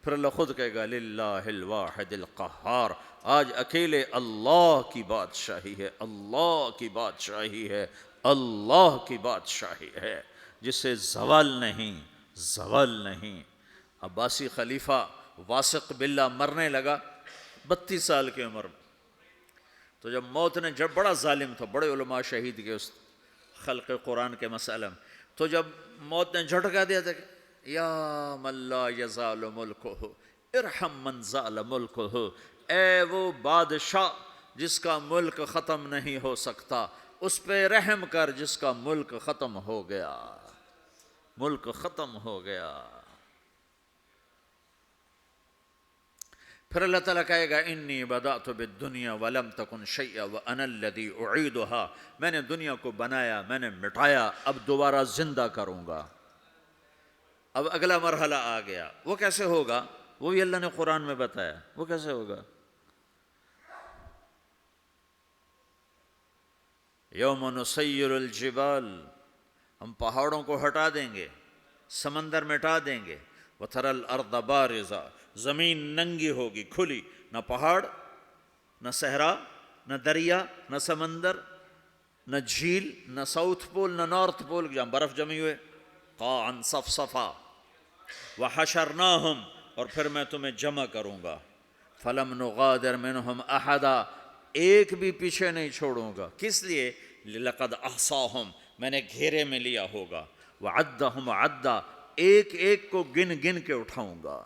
[SPEAKER 1] پھر اللہ خود کہے گا للہ الواحد القہار، آج اکیلے اللہ کی بادشاہی ہے، اللہ کی بادشاہی ہے، اللہ کی بادشاہی ہے، جس سے زوال نہیں، زوال نہیں۔ عباسی خلیفہ واثق باللہ مرنے لگا 32 سال کی عمر میں، تو جب موت نے، جب بڑا ظالم تھا، بڑے علماء شہید کے اس خلق قرآن کے مسئلہ میں، تو جب موت نے جھٹکا دیا تھا کہ یا من لا یزال ملکہ ارحم من زال ملکہ، اے وہ بادشاہ جس کا ملک ختم نہیں ہو سکتا، اس پہ رحم کر جس کا ملک ختم ہو گیا، ملک ختم ہو گیا۔ پھر اللہ تعالیٰ کہے گا انی بدأت بالدنیا ولم تکن شیئا وانا الذی اعیدها، میں نے دنیا کو بنایا، میں نے مٹایا، اب دوبارہ زندہ کروں گا۔ اب اگلا مرحلہ آ گیا، وہ کیسے ہوگا؟ وہ بھی اللہ نے قرآن میں بتایا، وہ کیسے ہوگا؟ یوم نسیر الجبال، ہم پہاڑوں کو ہٹا دیں گے، سمندر مٹا دیں گے، وتری الارض بارزا، زمین ننگی ہوگی، کھلی، نہ پہاڑ، نہ صحرا، نہ دریا، نہ سمندر، نہ جھیل، نہ ساؤتھ پول، نہ نارتھ پول جہاں برف جمی ہوئے، قاعا صفصفا، وحشرناہم، اور پھر میں تمہیں جمع کروں گا، فلم نغادر منہم احدا، ایک بھی پیچھے نہیں چھوڑوں گا، کس لیے؟ لقد احصاہم، میں نے گھیرے میں لیا ہوگا، وعدہم عدا، ایک ایک کو گن گن کے اٹھاؤں گا،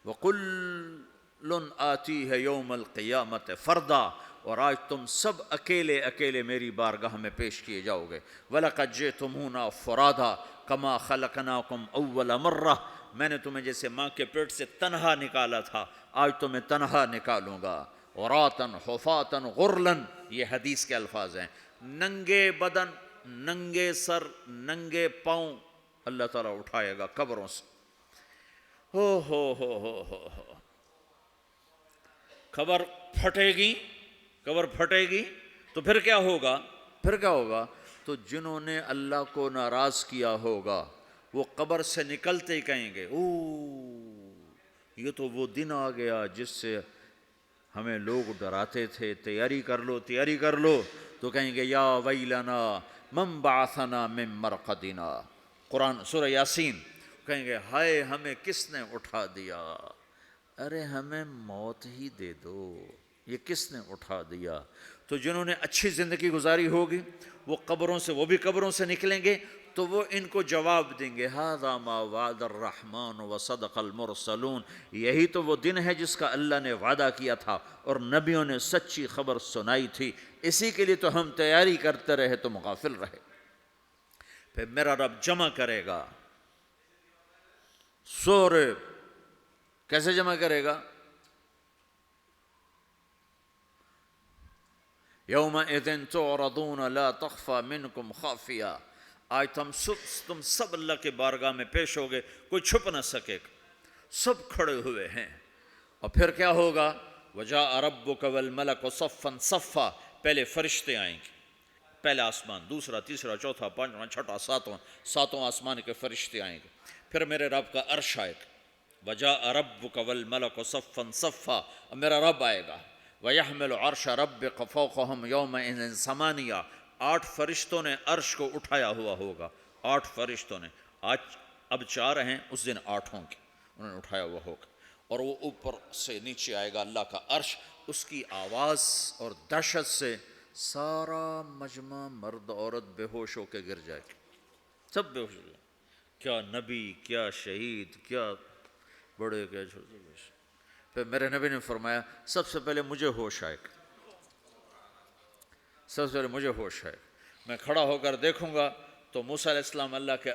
[SPEAKER 1] وَكُلٌّ آتِيهَ يَوْمَ الْقِيَامَةِ فَرْدًا، اور آج تم سب اکیلے اکیلے میری بارگاہ میں پیش کیے جاؤ گے، وَلَقَدْ جِئْتُمُونَا فُرَادًا كَمَا خَلَقْنَاكُمْ أَوَّلَ مَرَّةٍ، میں نے تمہیں جیسے ماں کے پیٹ سے تنہا نکالا تھا، آج تمہیں تنہا نکالوں گا، عُرَاةً حُفَاةً غُرْلًا، یہ حدیث کے الفاظ ہیں، ننگے بدن، ننگے سر، ننگے پاؤں اللہ تعالیٰ اٹھائے گا قبروں سے، ہو قبر پھٹے گی تو پھر کیا ہوگا؟ تو جنہوں نے اللہ کو ناراض کیا ہوگا وہ قبر سے نکلتے ہی کہیں گے یہ تو وہ دن آ گیا جس سے ہمیں لوگ ڈراتے تھے، تیاری کر لو، تو کہیں گے یا ویلنا من بعثنا من مرقدنا، قرآن سورہ یاسین، کہیں گے ہائے ہمیں کس نے اٹھا دیا، ارے ہمیں موت ہی دے دو، یہ کس نے اٹھا دیا؟ تو جنہوں نے اچھی زندگی گزاری ہوگی وہ بھی قبروں سے نکلیں گے، تو وہ ان کو جواب دیں گے ھذا ما وعد الرحمن وصدق المرسلون، یہی تو وہ دن ہے جس کا اللہ نے وعدہ کیا تھا اور نبیوں نے سچی خبر سنائی تھی، اسی کے لیے تو ہم تیاری کرتے رہے، تم غافل رہے۔ پھر میرا رب جمع کرے گا، سورے کیسے جمع کرے گا؟ یومئذ تعرضون لا تخفى منکم خافیہ، آج تم سب اللہ کے بارگاہ میں پیش ہوگے، کوئی چھپ نہ سکے گا، سب کھڑے ہوئے ہیں، اور پھر کیا ہوگا؟ وجاء ربک والملک صفا صفا، پہلے فرشتے آئیں گے، پہلا آسمان، دوسرا، تیسرا، چوتھا، پانچواں، چھٹا، ساتواں آسمان کے فرشتے آئیں گے، پھر میرے رب کا عرش آئے گا، وجاء ربک والملک صفا صفا، میرا رب آئے گا، وَيَحْمِلُ عَرْشَ رَبِّكَ فَوْقَهُمْ يَوْمَئِذٍ ثَمَانِيَةٌ، 8 فرشتوں نے عرش کو اٹھایا ہوا ہوگا، 8 فرشتوں نے، اب 4 ہیں، اس دن 8 ہوں گے، انہوں نے اٹھایا ہوا ہوگا، اور وہ اوپر سے نیچے آئے گا اللہ کا عرش، اس کی آواز اور دہشت سے سارا مجمع مرد عورت بے ہوش ہو کے گر جائے گا، سب بے ہوش ہو جائے گا، کیا نبی، کیا شہید، کیا بڑے، کیا چھوٹے، پھر میرے نبی نے فرمایا سب سے پہلے مجھے ہوش آئے گا، میں کھڑا ہو کر دیکھوں گا تو موسیٰ علیہ السلام اللہ کے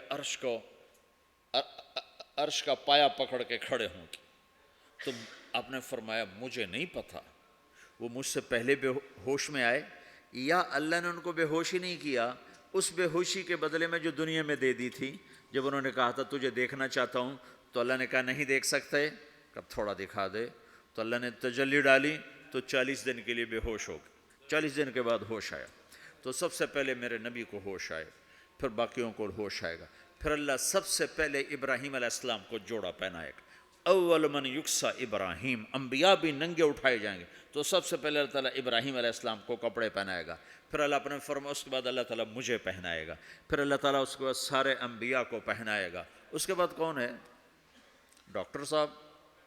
[SPEAKER 1] عرش کا پایا پکڑ کے کھڑے ہوں گے، تو آپ نے فرمایا مجھے نہیں پتا وہ مجھ سے پہلے بے ہوش میں آئے یا اللہ نے ان کو بے ہوشی نہیں کیا، اس بے ہوشی کے بدلے میں جو دنیا میں دے دی تھی، جب انہوں نے کہا تھا تجھے دیکھنا چاہتا ہوں، تو اللہ نے کہا نہیں دیکھ سکتے، کب تھوڑا دکھا دے، تو اللہ نے تجلی ڈالی تو 40 دن کے لیے بے ہوش ہو گئے، 40 دن کے بعد ہوش آیا، تو سب سے پہلے میرے نبی کو ہوش آئے، پھر باقیوں کو ہوش آئے گا، پھر اللہ سب سے پہلے ابراہیم علیہ السلام کو جوڑا پہنائے گا، اول من یکسا ابراہیم، انبیاء بھی ننگے اٹھائے جائیں گے، تو سب سے پہلے اللہ تعالیٰ ابراہیم علیہ السلام کو کپڑے پہنائے گا، پھر اللہ اپنے فرما، اس کے بعد اللہ تعالیٰ مجھے پہنائے گا، پھر اللہ تعالیٰ اس کے بعد سارے انبیاء کو پہنائے گا، اس کے بعد کون ہے؟ ڈاکٹر صاحب،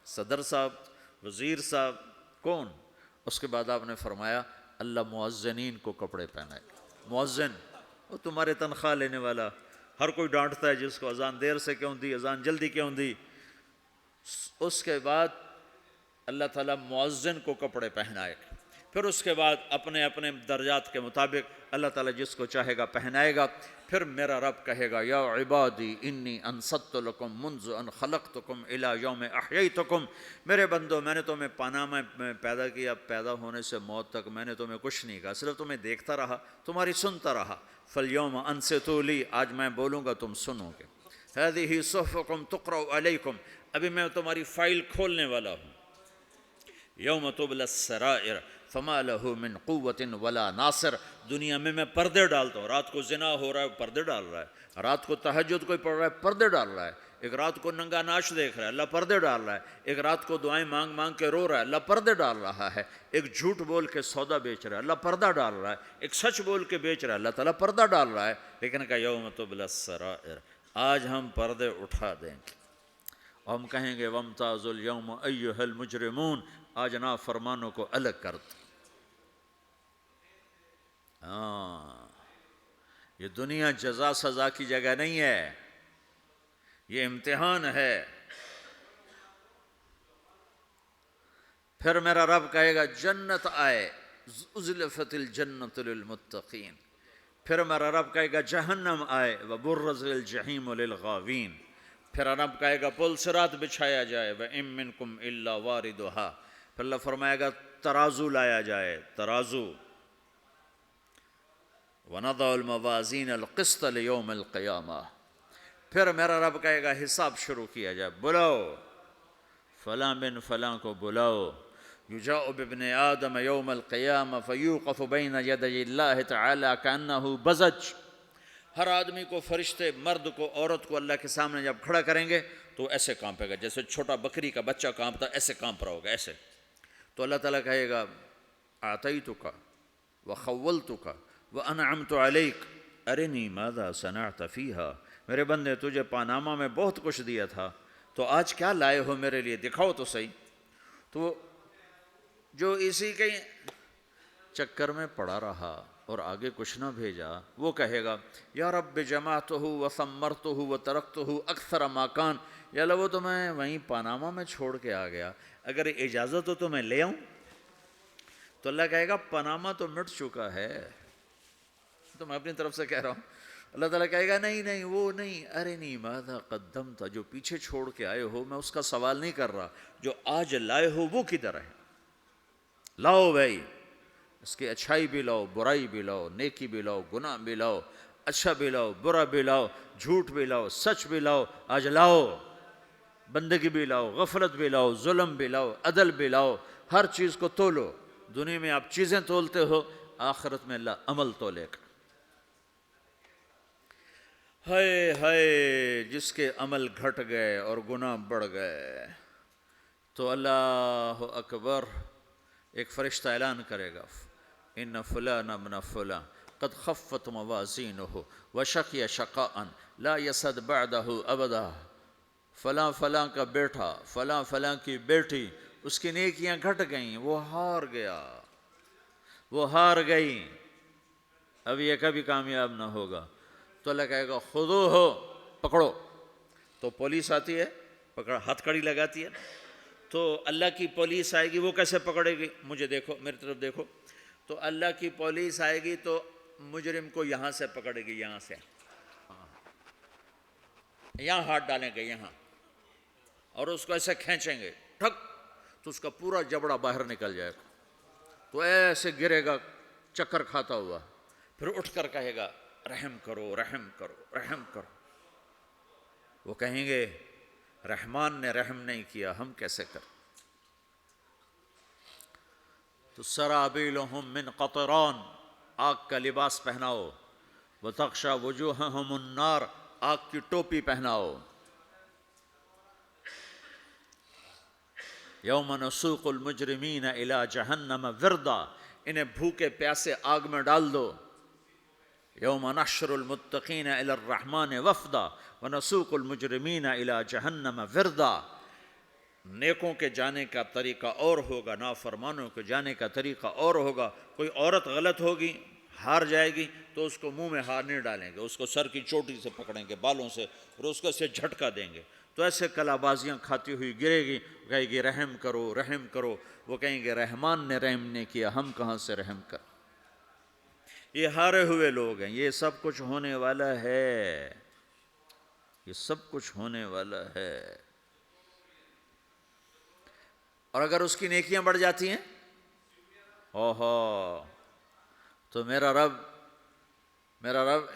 [SPEAKER 1] صدر صاحب، وزیر صاحب، کون؟ اس کے بعد آپ نے فرمایا اللہ مؤذنین کو کپڑے پہنائے گا، مؤذن وہ تمہارے تنخواہ لینے والا، ہر کوئی ڈانٹتا ہے جس کو اذان دیر سے کیوں دی، اذان جلدی کیوں دی، اس کے بعد اللہ تعالیٰ مؤذن کو کپڑے پہنائے گا، پھر اس کے بعد اپنے اپنے درجات کے مطابق اللہ تعالیٰ جس کو چاہے گا پہنائے گا، پھر میرا رب کہے گا یا عبادی انی انصت لکم منذ ان خلقتکم الی یوم احییتکم، میرے بندو میں نے تمہیں پاناما میں پیدا کیا، پیدا ہونے سے موت تک میں نے تمہیں کچھ نہیں کہا، صرف تمہیں دیکھتا رہا، تمہاری سنتا رہا، فالیوم انصتوا لی، آج میں بولوں گا تم سنو گے، ہذہ صحفکم تقرأ علیکم، ابھی میں تمہاری فائل کھولنے والا ہوں، یوم تبلی السرائر، فما لہ من قوت ولا ناصر. دنیا میں پردے ڈالتا ہوں. رات کو زنا ہو رہا ہے پردے ڈال رہا ہے, رات کو تہجد کوئی پڑھ رہا ہے پردے ڈال رہا ہے, ایک رات کو ننگا ناچ دیکھ رہا ہے اللہ پردے ڈال رہا ہے, ایک رات کو دعائیں مانگ مانگ کے رو رہا ہے اللہ پردے ڈال رہا ہے, ایک جھوٹ بول کے سودا بیچ رہا ہے اللہ پردہ ڈال رہا ہے, ایک سچ بول کے بیچ رہا ہے اللہ تعالیٰ پردہ ڈال رہا ہے. لیکن کہ یوم تبلی السرائر, آج ہم پردے اٹھا دیں گے اور ہم کہیں گے وامتازوا اليوم ایھا المجرمون, آج نافرمانوں کو الگ کر دو. یہ دنیا جزا سزا کی جگہ نہیں ہے, یہ امتحان ہے. پھر میرا رب کہے گا جنت آئے, ازلفت الجنت للمتقین. پھر میرا رب کہے گا جہنم آئے, وبرزت الجحیم للغاوین. پھر رب کہے گا پل صراط بچھایا جائے, وَإِن مِّنكُمْ إِلَّا وَارِدُهَا. پھر اللہ فرمائے گا ترازو لایا جائے, ترازو. وَنَضَعُ الْمَوَازِينَ الْقِسْطَ لِيَوْمِ الْقِيَامَةِ. پھر میرا رب کہے گا حساب شروع کیا جائے, بلاؤ فلاں بن فلاں کو بلاؤ. یجاء بابن آدم یوم القیامہ فیوقف بین یدی اللہ تعالی کأنہ بزج. ہر آدمی کو, فرشتے مرد کو عورت کو اللہ کے سامنے جب کھڑا کریں گے تو ایسے کانپے گا جیسے چھوٹا بکری کا بچہ کانپتا, ایسے کانپ رہا ہوگا ایسے. تو اللہ تعالیٰ کہے گا اعطیتک وخولتک وانعمت علیک ارنی ماذا صنعت فیہا. میرے بندے تجھے پاناما میں بہت کچھ دیا تھا, تو آج کیا لائے ہو میرے لیے, دکھاؤ تو صحیح. تو جو اسی کے چکر میں پڑا رہا اور آگے کچھ نہ بھیجا, وہ کہے گا یا رب جمعتہ وثمرتہ وترکتہ اکثر ما کان. یا اللہ وہ تو میں وہیں پاناما میں چھوڑ کے آ گیا, اگر اجازت ہو تو میں لے آؤں. تو اللہ کہے گا پاناما تو مٹ چکا ہے, تو میں اپنی طرف سے کہہ رہا ہوں. اللہ تعالیٰ کہے گا نہیں نہیں وہ نہیں, ارنی ماذا قدمت. جو پیچھے چھوڑ کے آئے ہو میں اس کا سوال نہیں کر رہا, جو آج لائے ہو وہ کدھر ہے. لاؤ بھائی, اس کی اچھائی بھی لاؤ, برائی بھی لاؤ, نیکی بھی لاؤ, گناہ بھی لاؤ, اچھا بھی لاؤ, برا بھی لاؤ, جھوٹ بھی لاؤ, سچ بھی لاؤ. آج لاؤ, بندگی بھی لاؤ, غفلت بھی لاؤ, ظلم بھی لاؤ, عدل بھی لاؤ, ہر چیز کو تولو. دنیا میں آپ چیزیں تولتے ہو, آخرت میں اللہ عمل تولے گا. ہائے ہائے جس کے عمل گھٹ گئے اور گناہ بڑھ گئے. تو اللہ اکبر, ایک فرشتہ اعلان کرے گا ان فلان ابن فلان قد خفت موازینہ وشقی شقاء لا یسد بعدہ ابدا. فلاں فلاں کا بیٹا, فلاں فلاں کی بیٹی, اس کی نیکیاں گھٹ گئیں, وہ ہار گیا, وہ ہار گئی, اب یہ کبھی کامیاب نہ ہوگا. تو اللہ کہے گا خودو ہو, پکڑو. تو پولیس آتی ہے, پکڑ ہتھ کڑی لگاتی ہے. تو اللہ کی پولیس آئے گی, وہ کیسے پکڑے گی, مجھے دیکھو, میری طرف دیکھو. تو اللہ کی پولیس آئے گی تو مجرم کو یہاں سے پکڑے گی, یہاں سے, یہاں ہاتھ ڈالیں گے یہاں, اور اس کو ایسے کھینچیں گے ٹھک, تو اس کا پورا جبڑا باہر نکل جائے گا. تو ایسے گرے گا چکر کھاتا ہوا, پھر اٹھ کر کہے گا رحم کرو رحم کرو رحم کرو. وہ کہیں گے رحمان نے رحم نہیں کیا, ہم کیسے کریں. تو سرابیلہم من قطران, آگ کا لباس پہناؤ. وتغشا وجوہہم النار, آگ کی ٹوپی پہناؤ. یوم نسوق المجرمین الی جہنم وردا, انہیں بھوکے پیاسے آگ میں ڈال دو. یوم نحشر المتقین الی الرحمن وفدا ونسوق المجرمین الی جہنم وردا. نیکوں کے جانے کا طریقہ اور ہوگا, نافرمانوں کے جانے کا طریقہ اور ہوگا. کوئی عورت غلط ہوگی, ہار جائے گی, تو اس کو منہ میں ہار نہیں ڈالیں گے, اس کو سر کی چوٹی سے پکڑیں گے, بالوں سے, اور اس کو اسے جھٹکا دیں گے. تو ایسے کلا بازیاں کھاتی ہوئی گرے گی, کہے گی رحم کرو رحم کرو. وہ کہیں گے رحمان نے رحم نہیں کیا, ہم کہاں سے رحم کر. یہ ہارے ہوئے لوگ ہیں. یہ سب کچھ ہونے والا ہے, یہ سب کچھ ہونے والا ہے. اور اگر اس کی نیکیاں بڑھ جاتی ہیں, اوہو, تو میرا رب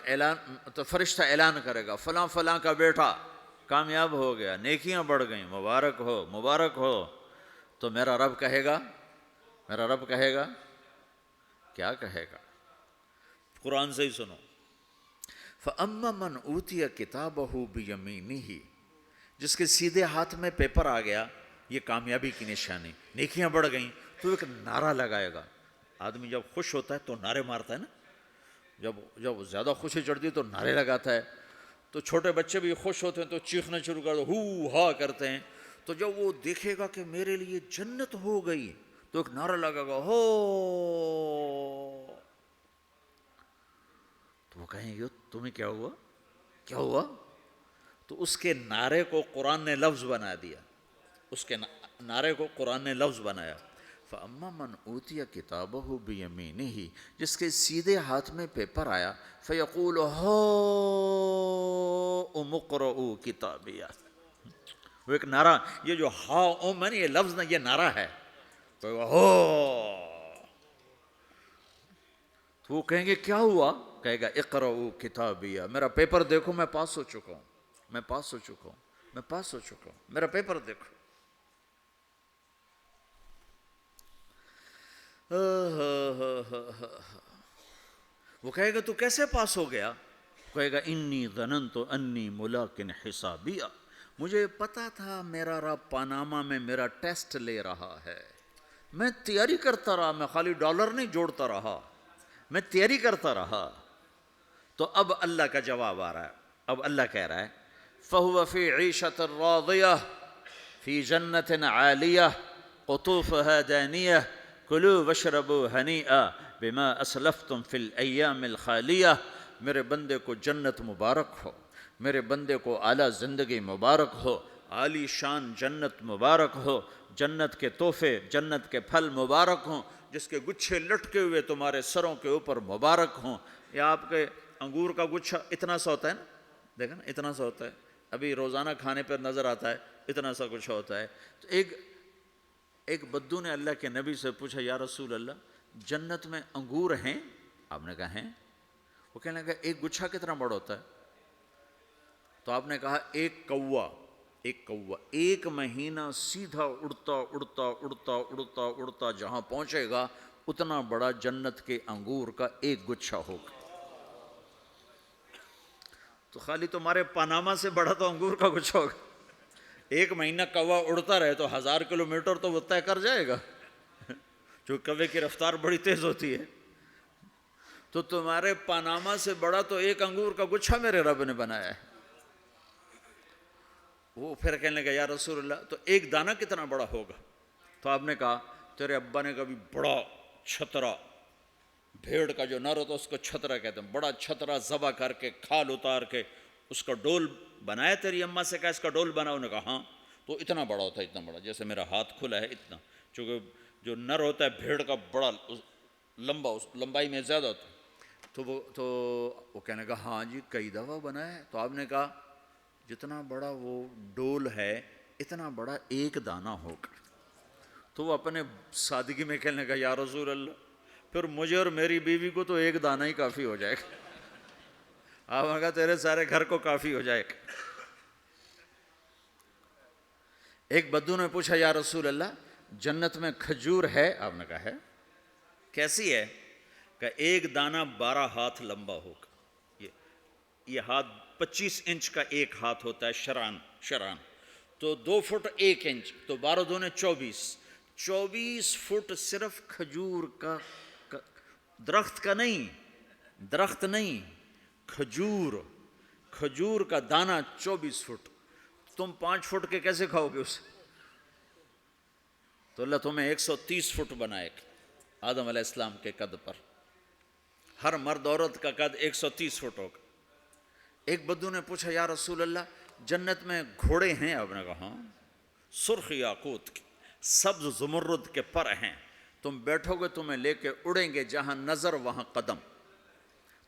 [SPEAKER 1] اعلان, تو فرشتہ اعلان کرے گا فلاں فلاں کا بیٹا کامیاب ہو گیا, نیکیاں بڑھ گئیں, مبارک ہو مبارک ہو. تو میرا رب کہے گا میرا رب کہے گا کیا کہے گا؟ قرآن سے ہی سنو. فَأَمَّا مَنْ أُوتِيَ كِتَابَهُ بِيَمِينِهِ، جس کے سیدھے ہاتھ میں پیپر آ گیا، یہ کامیابی کی نشانی، نیکیاں بڑھ گئیں، تو ایک نعرہ لگائے گا. آدمی جب خوش ہوتا ہے تو نعرے مارتا ہے نا، جب زیادہ خوشی چڑھتی ہے تو نعرے لگاتا ہے. تو چھوٹے بچے بھی خوش ہوتے ہیں تو چیخنا شروع کر دو، ہو ہا کرتے ہیں. تو جب وہ دیکھے گا کہ میرے لیے جنت ہو گئی تو ایک نعرہ لگے گا، ہو. تو وہ کہیں گے تمہیں کیا ہوا، کیا ہوا؟ تو اس کے نعرے کو قرآن نے لفظ بنا دیا، اس کے نعرے کو قرآن نے لفظ بنایا. فَأَمَّا مَنْ أُوتِيَ كِتَابَهُ بِيَمِينِهِ، جس کے سیدھے ہاتھ میں پیپر آیا، فَيَقُولُ هَاؤْمُ اقْرَءُوا كِتَابِيَهْ. وہ ایک نعرہ، یہ جو ہا اوم ہے نا، یہ لفظ نہ، یہ نعرہ ہے. تو ہو، تو وہ کہیں گے کیا ہوا؟ کہے گا اقرؤوا کتابیہ، میرا پیپر دیکھو، میں پاس ہو چکا ہوں، میں پاس ہو چکا ہوں، میں پاس ہو چکا ہوں، میرا پیپر دیکھو. وہ کہے گا تو کیسے پاس ہو گیا؟ کہے گا انی ظننت انی ملاق حسابیہ، مجھے پتا تھا میرا رب پاناما میں میرا ٹیسٹ لے رہا ہے. میں تیاری کرتا رہا، میں خالی ڈالر نہیں جوڑتا رہا، میں تیاری کرتا رہا. تو اب اللہ کا جواب آ رہا ہے. اب اللہ کہہ رہا ہے فَهُوَ فِي عِيشَةٍ رَاضِيَةٍ فِي جَنَّةٍ عَالِيَةٍ قُطُوفُهَا دَانِيَةٌ كُلُوا وَاشْرَبُوا هَنِيئًا بِمَا أَسْلَفْتُمْ فِي الْأَيَّامِ الْخَالِيَةِ. میرے بندے کو جنت مبارک ہو، میرے بندے کو اعلیٰ زندگی مبارک ہو، عالی شان جنت مبارک ہو، جنت کے تحفے، جنت کے پھل مبارک ہوں، جس کے گچھے لٹکے ہوئے تمہارے سروں کے اوپر مبارک ہوں. یا آپ کے انگور کا گچھا اتنا سا ہوتا ہے نا، دیکھا نا اتنا سا ہوتا ہے، ابھی روزانہ کھانے پر نظر آتا ہے، اتنا سا کچھ ہوتا ہے. تو ایک بدو نے اللہ کے نبی سے پوچھا یا رسول اللہ جنت میں انگور ہیں؟ آپ نے کہا ہیں. وہ کہنے لگا ایک گچھا کتنا بڑا ہوتا ہے؟ تو آپ نے کہا ایک کوا ایک مہینہ سیدھا اڑتا اڑتا اڑتا اڑتا اڑتا جہاں پہنچے گا اتنا بڑا جنت کے انگور کا ایک گچھا ہوگا. تو خالی تمہارے پاناما سے بڑا تو انگور کا گچھا ہوگا. ایک مہینہ کوا اڑتا رہے تو 1000 کلومیٹر تو وہ طے کر جائے گا، جو کوے کی رفتار بڑی تیز ہوتی ہے. تو تمہارے پاناما سے بڑا تو ایک انگور کا گچھا میرے رب نے بنایا ہے. وہ پھر کہنے لگا یا رسول اللہ تو ایک دانہ کتنا بڑا ہوگا؟ تو آپ نے کہا تیرے ابا نے کبھی بڑا چھترا، بھیڑ کا جو نر ہوتا ہے اس کو چھترا کہتے ہیں، بڑا چھترا ذبح کر کے کھال اتار کے اس کا ڈول بنایا؟ تیری اماں سے کہا اس کا ڈول بناؤ؟ نے کہا ہاں. تو اتنا بڑا ہوتا ہے، اتنا بڑا جیسے میرا ہاتھ کھلا ہے اتنا، چونکہ جو نر ہوتا ہے بھیڑ کا بڑا لمبا، اس لمبائی میں زیادہ ہوتا ہے. تو وہ کہنے کا ہاں جی کئی دفعہ بنا ہے. تو آپ نے کہا جتنا بڑا وہ ڈول ہے اتنا بڑا ایک دانہ ہوگا. تو وہ اپنے سادگی میں کہنے کا یا رسول اللہ پھر مجھے اور میری بیوی کو تو ایک دانہ ہی کافی ہو جائے گا. آپ نے کہا تیرے سارے گھر کو کافی ہو جائے گا. ایک بدو نے پوچھا یا رسول اللہ جنت میں کھجور ہے؟ آپ نے کہا ہے. کیسی ہے؟ کہ ایک دانہ 12 ہاتھ لمبا ہوگا. یہ ہاتھ 25 انچ کا ایک ہاتھ ہوتا ہے، شران تو 2 فٹ 1 انچ، تو 12 دونے 24 فٹ صرف کھجور کا، درخت کا نہیں، درخت نہیں، کھجور کا دانہ 24 فٹ. تم 5 فٹ کے کیسے کھاؤ گے اسے؟ تو اللہ تمہیں 130 فٹ بنائے گا آدم علیہ السلام کے قد پر. ہر مرد عورت کا قد 130 فٹ ہوگا. ایک بدو نے پوچھا یا رسول اللہ جنت میں گھوڑے ہیں؟ آپ نے کہا ہاں، سرخ یاقوت کے، سبز زمرد کے پر ہیں، تم بیٹھو گے تمہیں لے کے اڑیں گے، جہاں نظر وہاں قدم.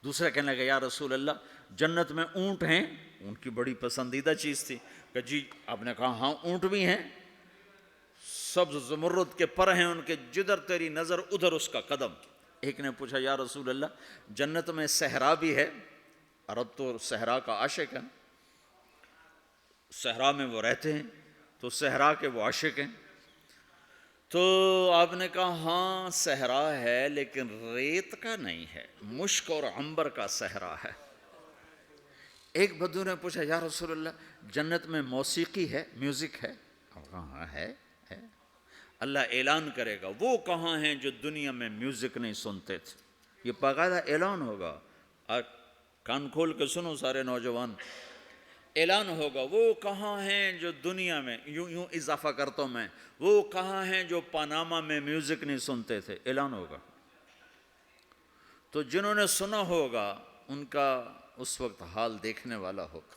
[SPEAKER 1] دوسرا کہنے لگا یا رسول اللہ جنت میں اونٹ ہیں؟ اونٹ کی بڑی پسندیدہ چیز تھی کہ جی. آپ نے کہا ہاں اونٹ بھی ہیں، سبز زمرد کے پر ہیں ان کے، جدھر تیری نظر ادھر اس کا قدم. ایک نے پوچھا یا رسول اللہ جنت میں صحرا بھی ہے؟ عرب تو صحرا کا عاشق ہے، صحرا میں وہ رہتے ہیں تو صحرا کے وہ عاشق ہیں. تو آپ نے کہا ہاں صحرا ہے لیکن ریت کا نہیں ہے، مشک اور عنبر کا صحرا ہے۔ ایک بدو نے پوچھا یا رسول اللہ جنت میں موسیقی ہے، میوزک ہے؟ کہاں ہے؟ اللہ اعلان کرے گا وہ کہاں ہیں جو دنیا میں میوزک نہیں سنتے تھے، یہ باقاعدہ اعلان ہوگا، کان کھول کے سنو سارے نوجوان، اعلان ہوگا وہ کہاں ہیں جو دنیا میں، یوں اضافہ کرتا ہوں میں، وہ کہاں ہیں جو پاناما میں میوزک نہیں سنتے تھے، اعلان ہوگا۔ تو جنہوں نے سنا ہوگا ان کا اس وقت حال دیکھنے والا ہوگا،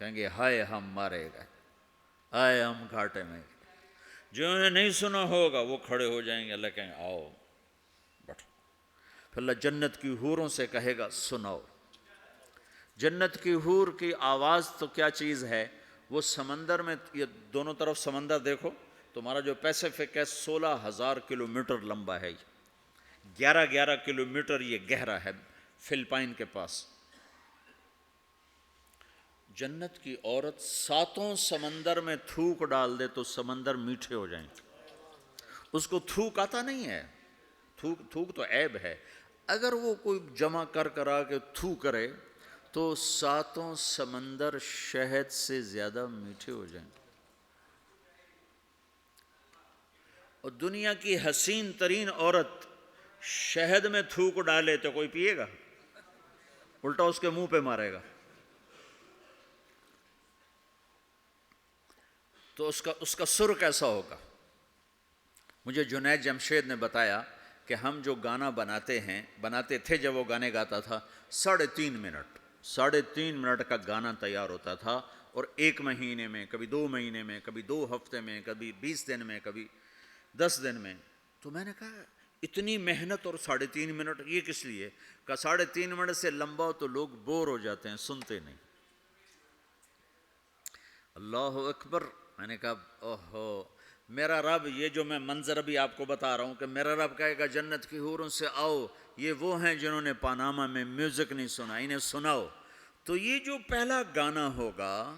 [SPEAKER 1] کہیں گے ہائے ہم مارے گئے، ہائے ہم گھاٹے میں۔ جنہوں نے نہیں سنا ہوگا وہ کھڑے ہو جائیں گے، اللہ کہیں گے آؤ بیٹھو۔ پھر اللہ جنت کی حوروں سے کہے گا سناؤ۔ جنت کی حور کی آواز تو کیا چیز ہے، وہ سمندر میں، یہ دونوں طرف سمندر دیکھو، تمہارا جو پیسیفک ہے 16,000 کلومیٹر لمبا ہے، 11 کلومیٹر یہ گہرا ہے فلپائن کے پاس۔ جنت کی عورت 7 سمندر میں تھوک ڈال دے تو سمندر میٹھے ہو جائیں، اس کو تھوک آتا نہیں ہے، تھوک تو عیب ہے، اگر وہ کوئی جمع کرا کے تھو کرے تو 7 سمندر شہد سے زیادہ میٹھے ہو جائیں۔ اور دنیا کی حسین ترین عورت شہد میں تھوک ڈالے تو کوئی پیے گا؟ الٹا اس کے منہ پہ مارے گا۔ تو اس کا سر کیسا ہوگا؟ مجھے جنید جمشید نے بتایا کہ ہم جو گانا بناتے تھے جب وہ گانے گاتا تھا، 3.5 منٹ کا گانا تیار ہوتا تھا، اور 1 مہینے میں، کبھی 2 مہینے میں، کبھی 2 ہفتے میں، کبھی 20 دن میں، کبھی 10 دن میں۔ تو میں نے کہا اتنی محنت اور 3.5 منٹ یہ کس لیے؟ کہا 3.5 منٹ سے لمبا ہو تو لوگ بور ہو جاتے ہیں، سنتے نہیں۔ اللہ اکبر۔ میں نے کہا اوہو، میرا رب، یہ جو میں منظر ابھی آپ کو بتا رہا ہوں کہ میرا رب کہے گا جنت کی حوروں سے آؤ، یہ وہ ہیں جنہوں نے پاناما میں میوزک نہیں سنا، انہیں سناؤ۔ تو یہ جو پہلا گانا ہوگا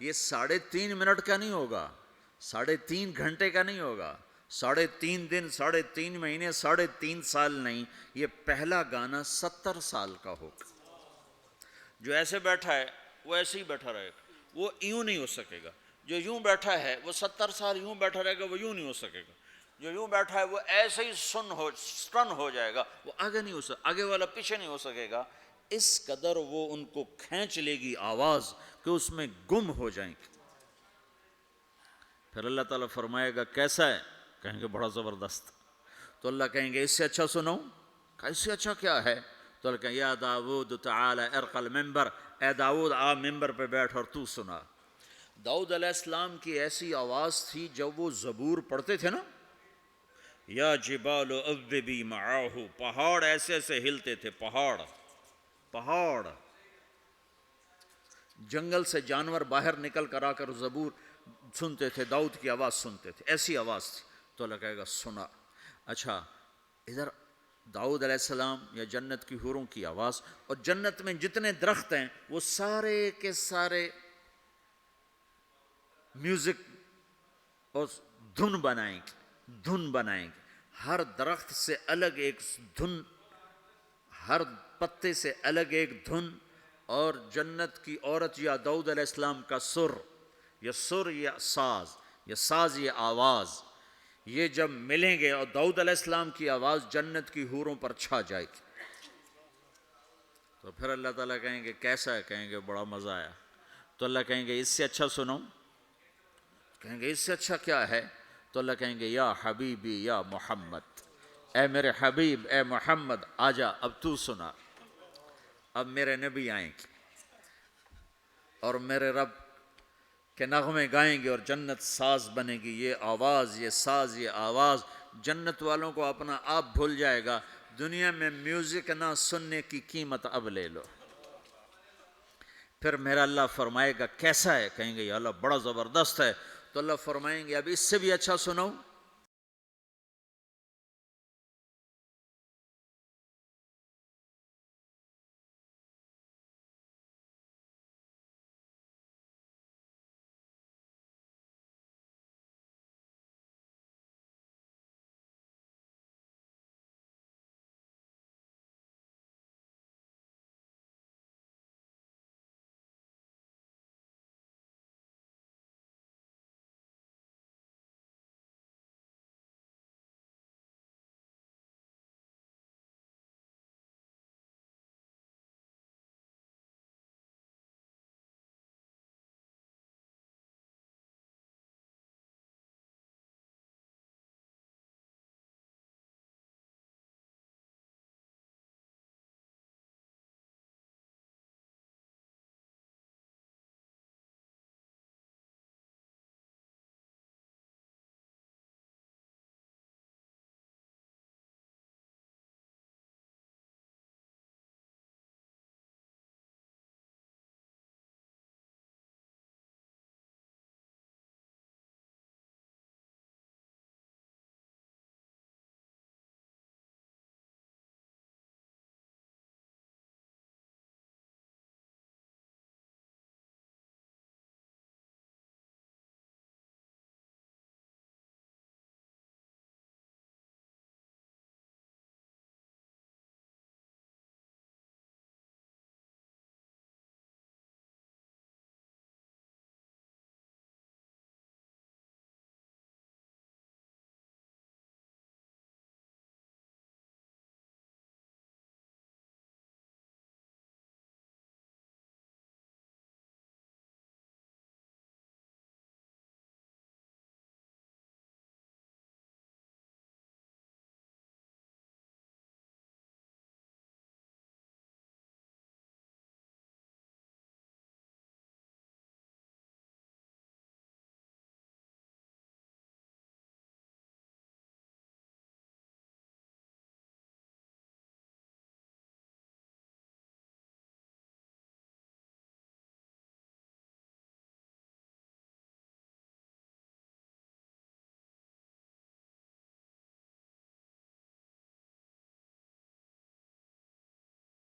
[SPEAKER 1] یہ 3.5 منٹ کا نہیں ہوگا، 3.5 گھنٹے کا نہیں ہوگا، 3.5 دن، 3.5 مہینے، 3.5 سال نہیں، یہ پہلا گانا 70 سال کا ہوگا۔ جو ایسے بیٹھا ہے وہ ایسے ہی بیٹھا رہے گا، وہ یوں نہیں ہو سکے گا۔ جو یوں بیٹھا ہے وہ 70 سال یوں بیٹھا رہے گا، وہ یوں نہیں ہو سکے گا۔ جو یوں بیٹھا ہے وہ ایسے ہی سٹن ہو جائے گا، وہ آگے نہیں ہو سکے، آگے والا پیچھے نہیں ہو سکے گا۔ اس قدر وہ ان کو کھینچ لے گی آواز کہ اس میں گم ہو جائیں گے۔ پھر اللہ تعالیٰ فرمائے گا کیسا ہے؟ کہیں گے بڑا زبردست۔ تو اللہ کہیں گے اس سے اچھا سناؤں؟ کہ اس سے اچھا کیا ہے؟ تو اللہ کہیں یا داود تعالی ارق المنبر، اے داود آ ممبر پہ بیٹھ اور تو سنا۔ داؤد علیہ السلام کی ایسی آواز تھی جب وہ زبور پڑھتے تھے نا، یا جبال اوبی معاہ، پہاڑ ایسے ایسے ہلتے تھے، پہاڑ، جنگل سے جانور باہر نکل کر آ کر زبور سنتے تھے، داؤد کی آواز سنتے تھے، ایسی آواز تھی۔ تو اللہ کہے گا سنا۔ اچھا ادھر داؤد علیہ السلام یا جنت کی حوروں کی آواز، اور جنت میں جتنے درخت ہیں وہ سارے کے سارے میوزک اور دھن بنائیں گے، ہر درخت سے الگ ایک دھن، ہر پتے سے الگ ایک دھن، اور جنت کی عورت یا داؤد علیہ السلام کا سر یا ساز یہ آواز، یہ جب ملیں گے اور داؤد علیہ السلام کی آواز جنت کی حوروں پر چھا جائے گی، تو پھر اللہ تعالیٰ کہیں گے کیسا ہے؟ کہیں گے بڑا مزہ آیا۔ تو اللہ کہیں گے اس سے اچھا سناؤں؟ کہیں گے اس سے اچھا کیا ہے؟ تو اللہ کہیں گے یا حبیبی یا محمد، اے میرے حبیب، اے محمد آجا، اب تو سنا۔ اب میرے نبی آئیں گے اور میرے رب کے نغمے گائیں گے اور جنت ساز بنے گی، یہ آواز، یہ ساز، یہ آواز جنت والوں کو اپنا آپ بھول جائے گا۔ دنیا میں میوزک نہ سننے کی قیمت اب لے لو۔ پھر میرا اللہ فرمائے گا کیسا ہے؟ کہیں گے یا اللہ بڑا زبردست ہے۔ تو اللہ فرمائیں گے اب اس سے بھی اچھا سناؤں؟